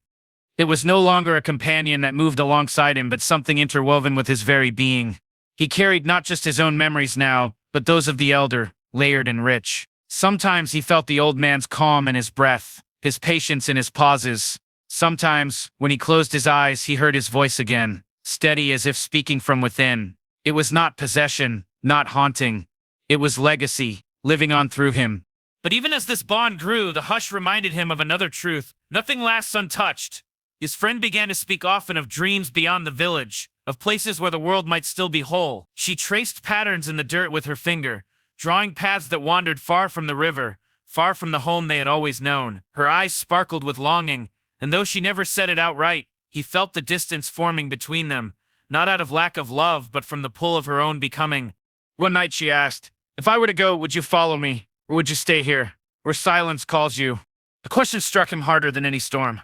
Speaker 2: It was no longer a companion that moved alongside him, but something interwoven with his very being. He carried not just his own memories now, but those of the elder, layered and rich. Sometimes he felt the old man's calm in his breath, his patience in his pauses. Sometimes, when he closed his eyes, he heard his voice again, steady as if speaking from within. It was not possession, not haunting. It was legacy, living on through him. But even as this bond grew, the hush reminded him of another truth. Nothing lasts untouched. His friend began to speak often of dreams beyond the village, of places where the world might still be whole. She traced patterns in the dirt with her finger, drawing paths that wandered far from the river, far from the home they had always known. Her eyes sparkled with longing, and though she never said it outright, he felt the distance forming between them, not out of lack of love, but from the pull of her own becoming. One night she asked, "If I were to go, would you follow me, or would you stay here, where silence calls you?" The question struck him harder than any storm.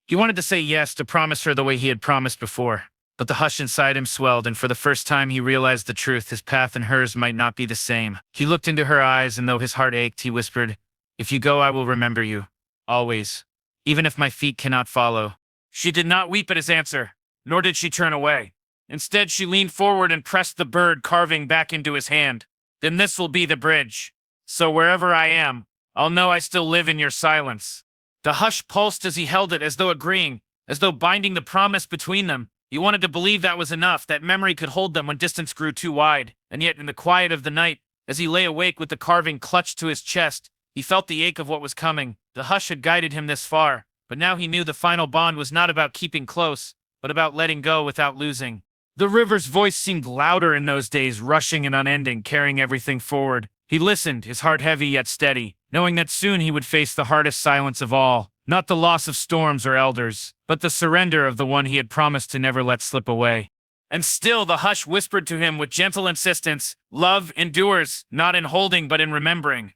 Speaker 2: He wanted to say yes, to promise her the way he had promised before, but the hush inside him swelled, and for the first time he realized the truth. His path and hers might not be the same. He looked into her eyes, and though his heart ached, he whispered, "If you go, I will remember you. Always. Even if my feet cannot follow." She did not weep at his answer, nor did she turn away. Instead, she leaned forward and pressed the bird carving back into his hand. "Then this will be the bridge. So wherever I am, I'll know I still live in your silence." The hush pulsed as he held it, as though agreeing, as though binding the promise between them. He wanted to believe that was enough, that memory could hold them when distance grew too wide. And yet, in the quiet of the night, as he lay awake with the carving clutched to his chest, he felt the ache of what was coming. The hush had guided him this far, but now he knew the final bond was not about keeping close, but about letting go without losing. The river's voice seemed louder in those days, rushing and unending, carrying everything forward. He listened, his heart heavy yet steady, knowing that soon he would face the hardest silence of all. Not the loss of storms or elders, but the surrender of the one he had promised to never let slip away. And still the hush whispered to him with gentle insistence, "Love endures, not in holding but in remembering."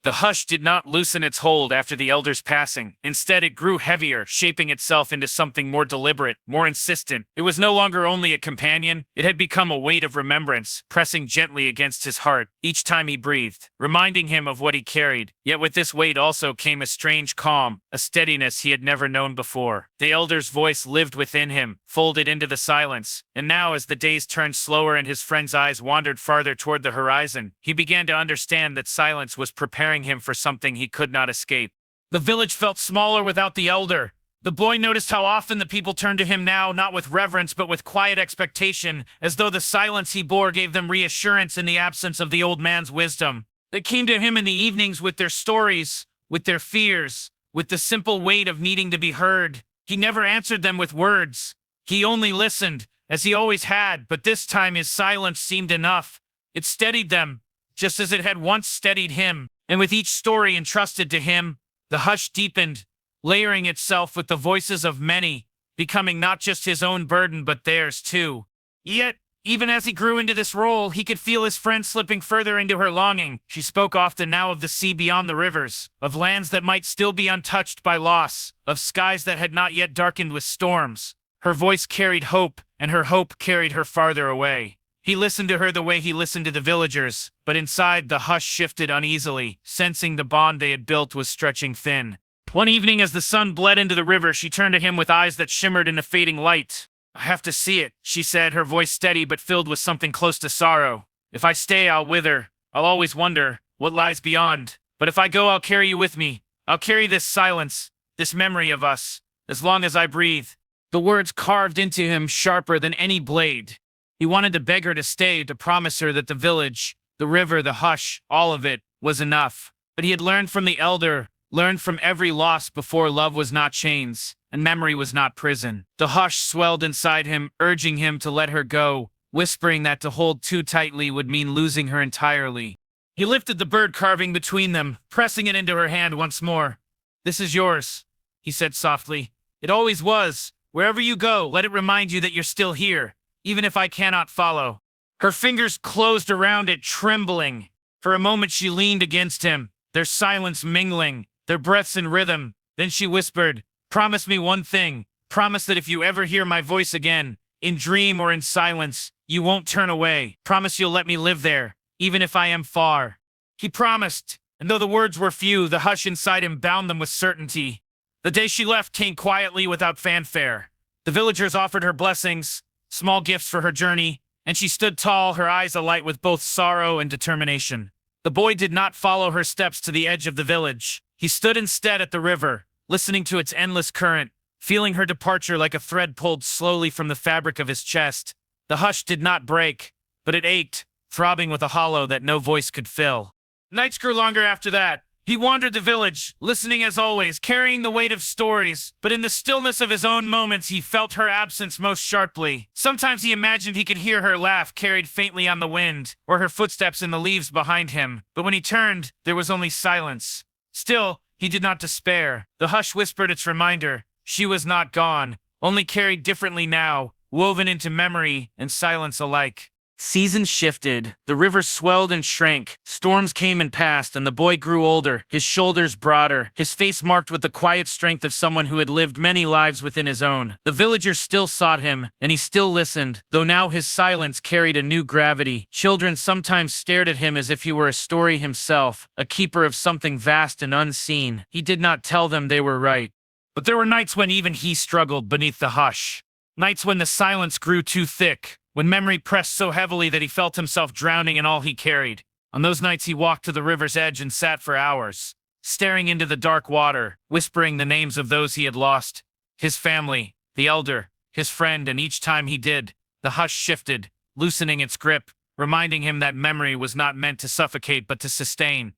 Speaker 2: The hush did not loosen its hold after the elder's passing. Instead, it grew heavier, shaping itself into something more deliberate, more insistent. It was no longer only a companion. It had become a weight of remembrance, pressing gently against his heart each time he breathed, reminding him of what he carried. Yet with this weight also came a strange calm, a steadiness he had never known before. The elder's voice lived within him, folded into the silence. And now, as the days turned slower and his friend's eyes wandered farther toward the horizon, he began to understand that silence was preparing him for something he could not escape. The village felt smaller without the elder. The boy noticed how often the people turned to him now, not with reverence, but with quiet expectation, as though the silence he bore gave them reassurance in the absence of the old man's wisdom. They came to him in the evenings with their stories, with their fears, with the simple weight of needing to be heard. He never answered them with words. He only listened, as he always had, but this time his silence seemed enough. It steadied them, just as it had once steadied him. And with each story entrusted to him, the hush deepened, layering itself with the voices of many, becoming not just his own burden but theirs too. Yet, Even as he grew into this role, he could feel his friend slipping further into her longing. She spoke often now of the sea beyond the rivers, of lands that might still be untouched by loss, of skies that had not yet darkened with storms. Her voice carried hope, and her hope carried her farther away. He listened to her the way he listened to the villagers, but inside the hush shifted uneasily, sensing the bond they had built was stretching thin. One evening as the sun bled into the river, she turned to him with eyes that shimmered in the fading light. "I have to see it," she said, her voice steady but filled with something close to sorrow. "If I stay, I'll wither. I'll always wonder what lies beyond. But if I go, I'll carry you with me. I'll carry this silence, this memory of us, as long as I breathe." The words carved into him sharper than any blade. He wanted to beg her to stay, to promise her that the village, the river, the hush, all of it, was enough. But he had learned from the elder, learned from every loss before love was not chains, and memory was not prison. The hush swelled inside him, urging him to let her go, whispering that to hold too tightly would mean losing her entirely. He lifted the bird carving between them, pressing it into her hand once more. "This is yours," he said softly. "It always was. Wherever you go, let it remind you that you're still here, even if I cannot follow." Her fingers closed around it, trembling. For a moment she leaned against him, their silence mingling, their breaths in rhythm. Then she whispered, "Promise me one thing. Promise that if you ever hear my voice again, in dream or in silence, you won't turn away. Promise you'll let me live there, even if I am far." He promised, and though the words were few, the hush inside him bound them with certainty. The day she left came quietly without fanfare. The villagers offered her blessings, small gifts for her journey, and she stood tall, her eyes alight with both sorrow and determination. The boy did not follow her steps to the edge of the village. He stood instead at the river, listening to its endless current, feeling her departure like a thread pulled slowly from the fabric of his chest. The hush did not break, but it ached, throbbing with a hollow that no voice could fill. Nights grew longer after that. He wandered the village, listening as always, carrying the weight of stories, but in the stillness of his own moments he felt her absence most sharply. Sometimes he imagined he could hear her laugh carried faintly on the wind, or her footsteps in the leaves behind him, but when he turned, there was only silence. Still, he did not despair. The hush whispered its reminder. She was not gone, only carried differently now, woven into memory and silence alike. Seasons shifted, the river swelled and shrank, storms came and passed, and the boy grew older, his shoulders broader, his face marked with the quiet strength of someone who had lived many lives within his own. The villagers still sought him, and he still listened, though now his silence carried a new gravity. Children sometimes stared at him as if he were a story himself, a keeper of something vast and unseen. He did not tell them they were right. But there were nights when even he struggled beneath the hush. Nights when the silence grew too thick, when memory pressed so heavily that he felt himself drowning in all he carried. On those nights he walked to the river's edge and sat for hours, staring into the dark water, whispering the names of those he had lost, his family, the elder, his friend, and each time he did, the hush shifted, loosening its grip, reminding him that memory was not meant to suffocate but to sustain.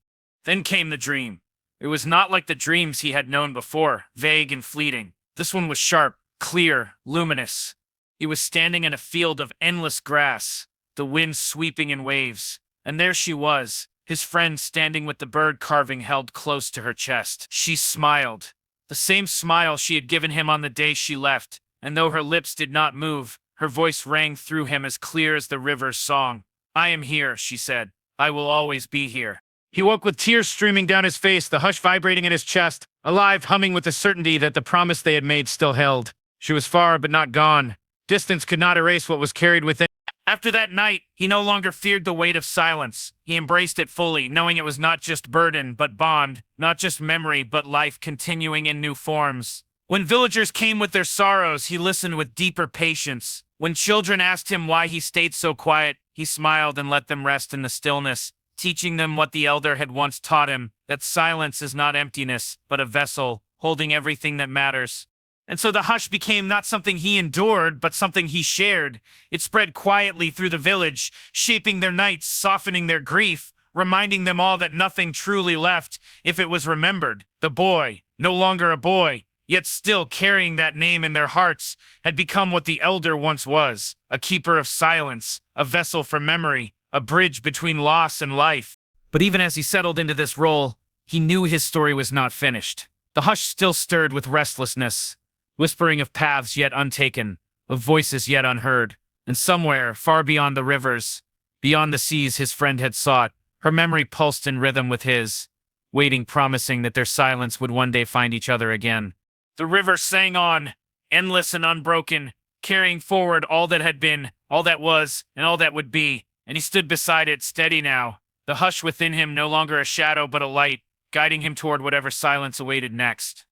Speaker 2: Then came the dream. It was not like the dreams he had known before, vague and fleeting. This one was sharp, clear, luminous. He was standing in a field of endless grass, the wind sweeping in waves, and there she was, his friend standing with the bird carving held close to her chest. She smiled, the same smile she had given him on the day she left, and though her lips did not move, her voice rang through him as clear as the river's song. "I am here," she said. "I will always be here." He woke with tears streaming down his face, the hush vibrating in his chest, alive, humming with the certainty that the promise they had made still held. She was far but not gone. Distance could not erase what was carried within. After that night, he no longer feared the weight of silence. He embraced it fully, knowing it was not just burden, but bond, not just memory, but life continuing in new forms. When villagers came with their sorrows, he listened with deeper patience. When children asked him why he stayed so quiet, he smiled and let them rest in the stillness, teaching them what the elder had once taught him, that silence is not emptiness, but a vessel, holding everything that matters. And so the hush became not something he endured, but something he shared. It spread quietly through the village, shaping their nights, softening their grief, reminding them all that nothing truly left if it was remembered. The boy, no longer a boy, yet still carrying that name in their hearts, had become what the elder once was, a keeper of silence, a vessel for memory, a bridge between loss and life. But even as he settled into this role, he knew his story was not finished. The hush still stirred with restlessness, whispering of paths yet untaken, of voices yet unheard, And somewhere, far beyond the rivers, beyond the seas his friend had sought, her memory pulsed in rhythm with his, waiting, promising that their silence would one day find each other again. The river sang on, endless and unbroken, carrying forward all that had been, all that was, and all that would be, and he stood beside it, steady now, the hush within him no longer a shadow but a light, guiding him toward whatever silence awaited next.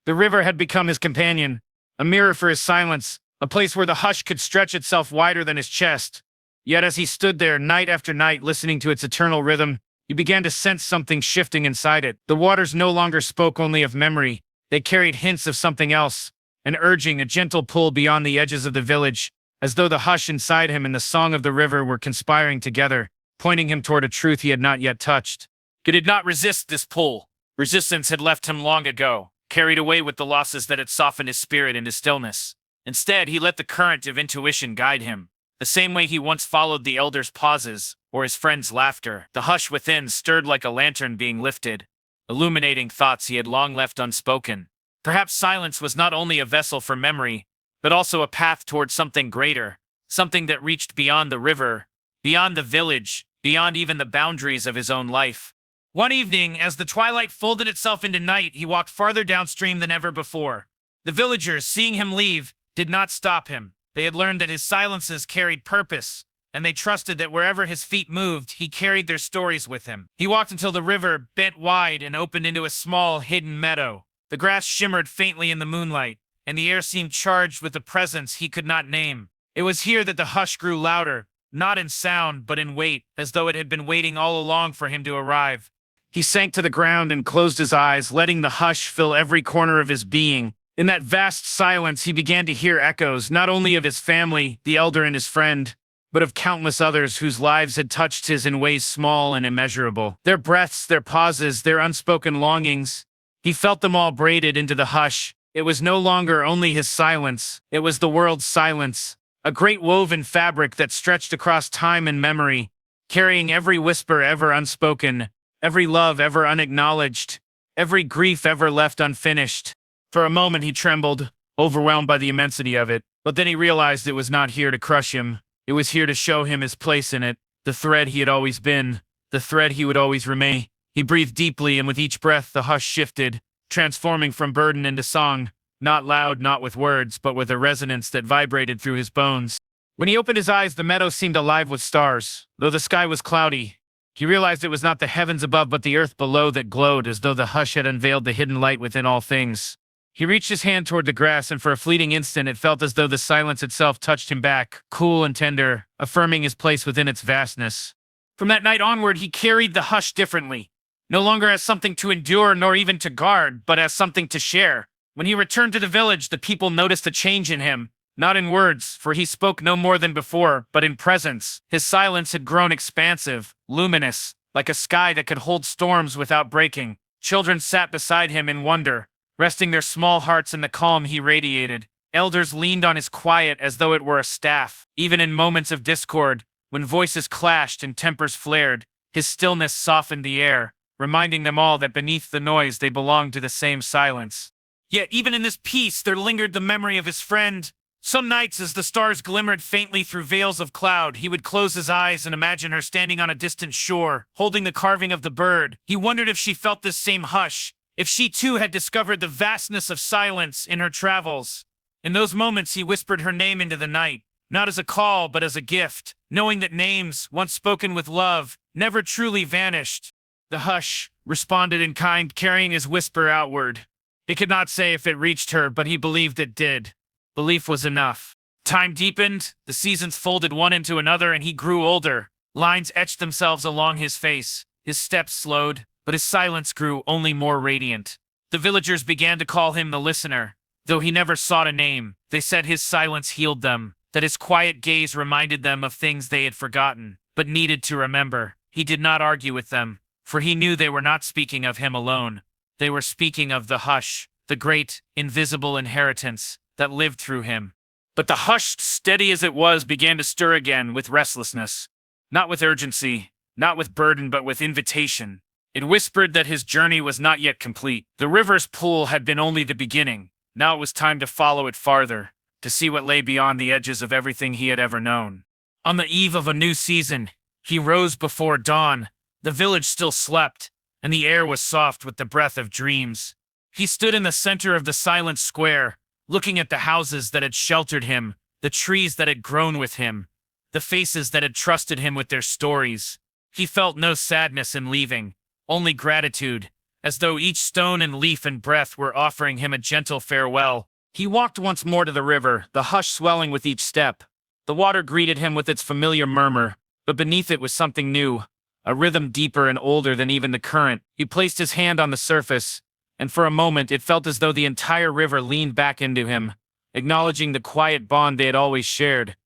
Speaker 2: The river had become his companion, a mirror for his silence, a place where the hush could stretch itself wider than his chest. Yet as he stood there night after night listening to its eternal rhythm, he began to sense something shifting inside it. The waters no longer spoke only of memory. They carried hints of something else, an urging, a gentle pull beyond the edges of the village, as though the hush inside him and the song of the river were conspiring together, pointing him toward a truth he had not yet touched. He did not resist this pull. Resistance had left him long ago, carried away with the losses that had softened his spirit into stillness. Instead, he let the current of intuition guide him. The same way he once followed the elder's pauses, or his friend's laughter, the hush within stirred like a lantern being lifted, illuminating thoughts he had long left unspoken. Perhaps silence was not only a vessel for memory, but also a path toward something greater, something that reached beyond the river, beyond the village, beyond even the boundaries of his own life. One evening, as the twilight folded itself into night, he walked farther downstream than ever before. The villagers, seeing him leave, did not stop him. They had learned that his silences carried purpose, and they trusted that wherever his feet moved, he carried their stories with him. He walked until the river bent wide and opened into a small, hidden meadow. The grass shimmered faintly in the moonlight, and the air seemed charged with a presence he could not name. It was here that the hush grew louder, not in sound, but in weight, as though it had been waiting all along for him to arrive. He sank to the ground and closed his eyes, letting the hush fill every corner of his being. In that vast silence, he began to hear echoes, not only of his family, the elder and his friend, but of countless others whose lives had touched his in ways small and immeasurable. Their breaths, their pauses, their unspoken longings. He felt them all braided into the hush. It was no longer only his silence, it was the world's silence, a great woven fabric that stretched across time and memory, carrying every whisper ever unspoken, every love ever unacknowledged, every grief ever left unfinished. For a moment he trembled, overwhelmed by the immensity of it, but then he realized it was not here to crush him. It was here to show him his place in it, the thread he had always been, the thread he would always remain. He breathed deeply, and with each breath the hush shifted, transforming from burden into song, not loud, not with words, but with a resonance that vibrated through his bones. When he opened his eyes, the meadow seemed alive with stars, though the sky was cloudy. He realized it was not the heavens above but the earth below that glowed, as though the hush had unveiled the hidden light within all things. He reached his hand toward the grass, and for a fleeting instant it felt as though the silence itself touched him back, cool and tender, affirming his place within its vastness. From that night onward, he carried the hush differently, no longer as something to endure nor even to guard, but as something to share. When he returned to the village, the people noticed a change in him, not in words, for he spoke no more than before, but in presence. His silence had grown expansive, luminous, like a sky that could hold storms without breaking. Children sat beside him in wonder, resting their small hearts in the calm he radiated. Elders leaned on his quiet as though it were a staff. Even in moments of discord, when voices clashed and tempers flared, his stillness softened the air, reminding them all that beneath the noise they belonged to the same silence. Yet even in this peace there lingered the memory of his friend. Some nights, as the stars glimmered faintly through veils of cloud, he would close his eyes and imagine her standing on a distant shore, holding the carving of the bird. He wondered if she felt this same hush, if she too had discovered the vastness of silence in her travels. In those moments he whispered her name into the night, not as a call but as a gift, knowing that names, once spoken with love, never truly vanished. The hush responded in kind, carrying his whisper outward. He could not say if it reached her, but he believed it did. Belief was enough. Time deepened, the seasons folded one into another, and he grew older. Lines etched themselves along his face. His steps slowed, but his silence grew only more radiant. The villagers began to call him the listener. Though he never sought a name, they said his silence healed them, that his quiet gaze reminded them of things they had forgotten, but needed to remember. He did not argue with them, for he knew they were not speaking of him alone. They were speaking of the hush, the great, invisible inheritance that lived through him. But the hush, steady as it was, began to stir again with restlessness. Not with urgency, not with burden, but with invitation. It whispered that his journey was not yet complete. The river's pull had been only the beginning. Now it was time to follow it farther. to see what lay beyond the edges of everything he had ever known. On the eve of a new season, he rose before dawn. The village still slept, and the air was soft with the breath of dreams. He stood in the center of the silent square, looking at the houses that had sheltered him, the trees that had grown with him, the faces that had trusted him with their stories. He felt no sadness in leaving, only gratitude, as though each stone and leaf and breath were offering him a gentle farewell. He walked once more to the river, the hush swelling with each step. The water greeted him with its familiar murmur, but beneath it was something new, a rhythm deeper and older than even the current. He placed his hand on the surface, and for a moment it felt as though the entire river leaned back into him, acknowledging the quiet bond they had always shared.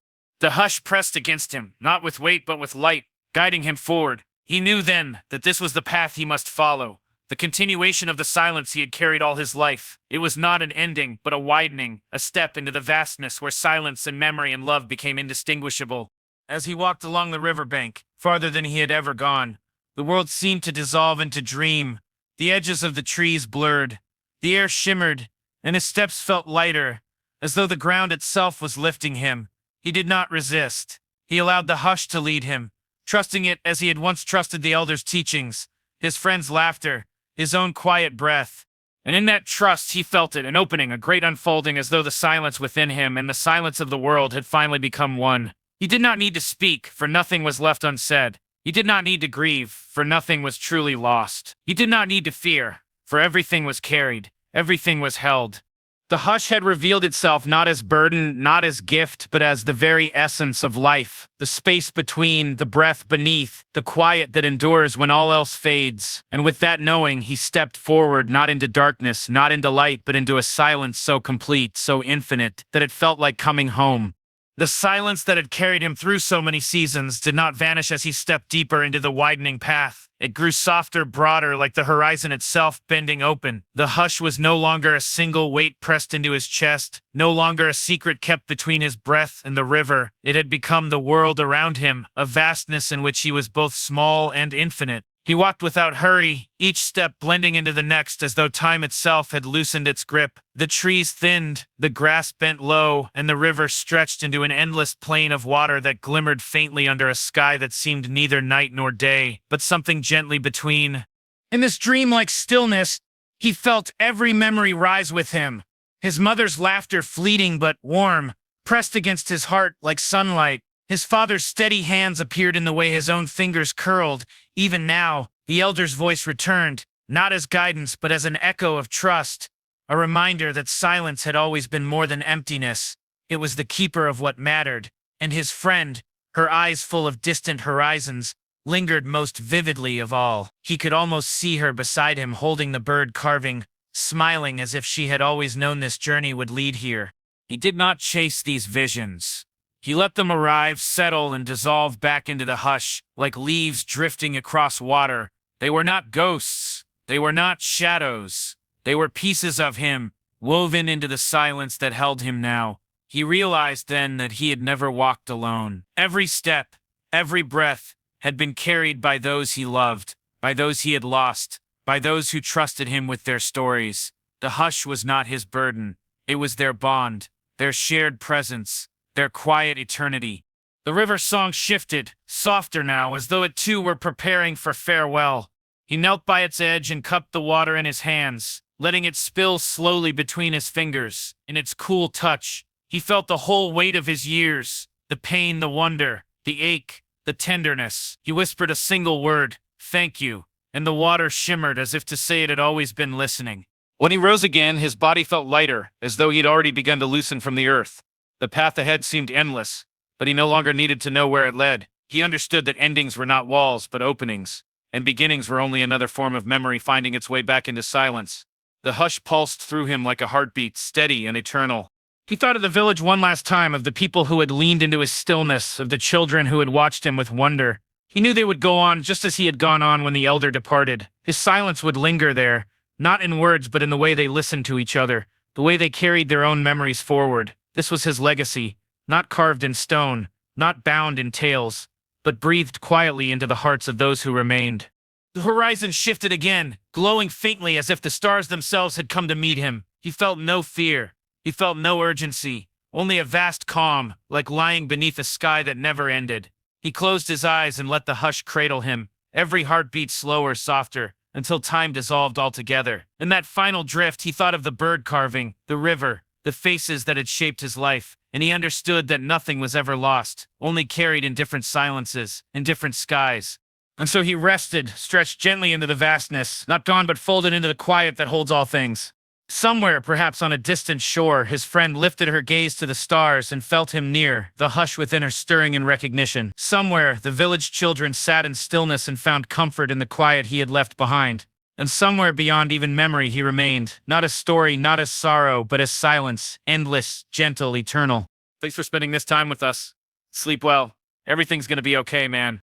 Speaker 2: The hush pressed against him, not with weight but with light, guiding him forward. He knew then that this was the path he must follow, the continuation of the silence he had carried all his life. It was not an ending, but a widening, a step into the vastness where silence and memory and love became indistinguishable. As he walked along the riverbank, farther than he had ever gone, the world seemed to dissolve into dream. The edges of the trees blurred, the air shimmered, and his steps felt lighter, as though the ground itself was lifting him. He did not resist. He allowed the hush to lead him, trusting it as he had once trusted the elders' teachings, his friends' laughter, his own quiet breath. And in that trust he felt it, an opening, a great unfolding, as though the silence within him and the silence of the world had finally become one. He did not need to speak, for nothing was left unsaid. He did not need to grieve, for nothing was truly lost. He did not need to fear, for everything was carried, everything was held. The hush had revealed itself not as burden, not as gift, but as the very essence of life, the space between, the breath beneath, the quiet that endures when all else fades. And with that knowing, he stepped forward, not into darkness, not into light, but into a silence so complete, so infinite, that it felt like coming home. The silence that had carried him through so many seasons did not vanish as he stepped deeper into the widening path. It grew softer, broader, like the horizon itself bending open. The hush was no longer a single weight pressed into his chest, no longer a secret kept between his breath and the river. It had become the world around him, a vastness in which he was both small and infinite. He walked without hurry, each step blending into the next as though time itself had loosened its grip. The trees thinned, the grass bent low, and the river stretched into an endless plain of water that glimmered faintly under a sky that seemed neither night nor day, but something gently between. In this dreamlike stillness, he felt every memory rise with him. His mother's laughter fleeting but warm, pressed against his heart like sunlight. His father's steady hands appeared in the way his own fingers curled. Even now, the elder's voice returned, not as guidance but as an echo of trust, a reminder that silence had always been more than emptiness. It was the keeper of what mattered, and his friend, her eyes full of distant horizons, lingered most vividly of all. He could almost see her beside him holding the bird carving, smiling as if she had always known this journey would lead here. He did not chase these visions. He let them arrive, settle, and dissolve back into the hush, like leaves drifting across water. They were not ghosts. They were not shadows. They were pieces of him, woven into the silence that held him now. He realized then that he had never walked alone. Every step, every breath, had been carried by those he loved, by those he had lost, by those who trusted him with their stories. The hush was not his burden. It was their bond, their shared presence, their quiet eternity. The river song shifted, softer now, as though it too were preparing for farewell. He knelt by its edge and cupped the water in his hands, letting it spill slowly between his fingers. In its cool touch, he felt the whole weight of his years, the pain, the wonder, the ache, the tenderness. He whispered a single word, "Thank you," and the water shimmered as if to say it had always been listening. When he rose again, his body felt lighter, as though he had already begun to loosen from the earth. The path ahead seemed endless, but he no longer needed to know where it led. He understood that endings were not walls, but openings, and beginnings were only another form of memory finding its way back into silence. The hush pulsed through him like a heartbeat, steady and eternal. He thought of the village one last time, of the people who had leaned into his stillness, of the children who had watched him with wonder. He knew they would go on just as he had gone on when the elder departed. His silence would linger there, not in words but in the way they listened to each other, the way they carried their own memories forward. This was his legacy, not carved in stone, not bound in tales, but breathed quietly into the hearts of those who remained. The horizon shifted again, glowing faintly as if the stars themselves had come to meet him. He felt no fear. He felt no urgency, Only a vast calm, like lying beneath a sky that never ended. He closed his eyes and let the hush cradle him, every heartbeat slower, softer, until time dissolved altogether. In that final drift, he thought of the bird carving, the river, the faces that had shaped his life, and he understood that nothing was ever lost, only carried in different silences, in different skies. And so he rested, stretched gently into the vastness, not gone but folded into the quiet that holds all things. Somewhere, perhaps on a distant shore, his friend lifted her gaze to the stars and felt him near, the hush within her stirring in recognition. Somewhere, the village children sat in stillness and found comfort in the quiet he had left behind. And somewhere beyond even memory he remained, not as story, not as sorrow, but as silence, endless, gentle, eternal. Thanks for spending this time with us. Sleep well. Everything's gonna be okay, man.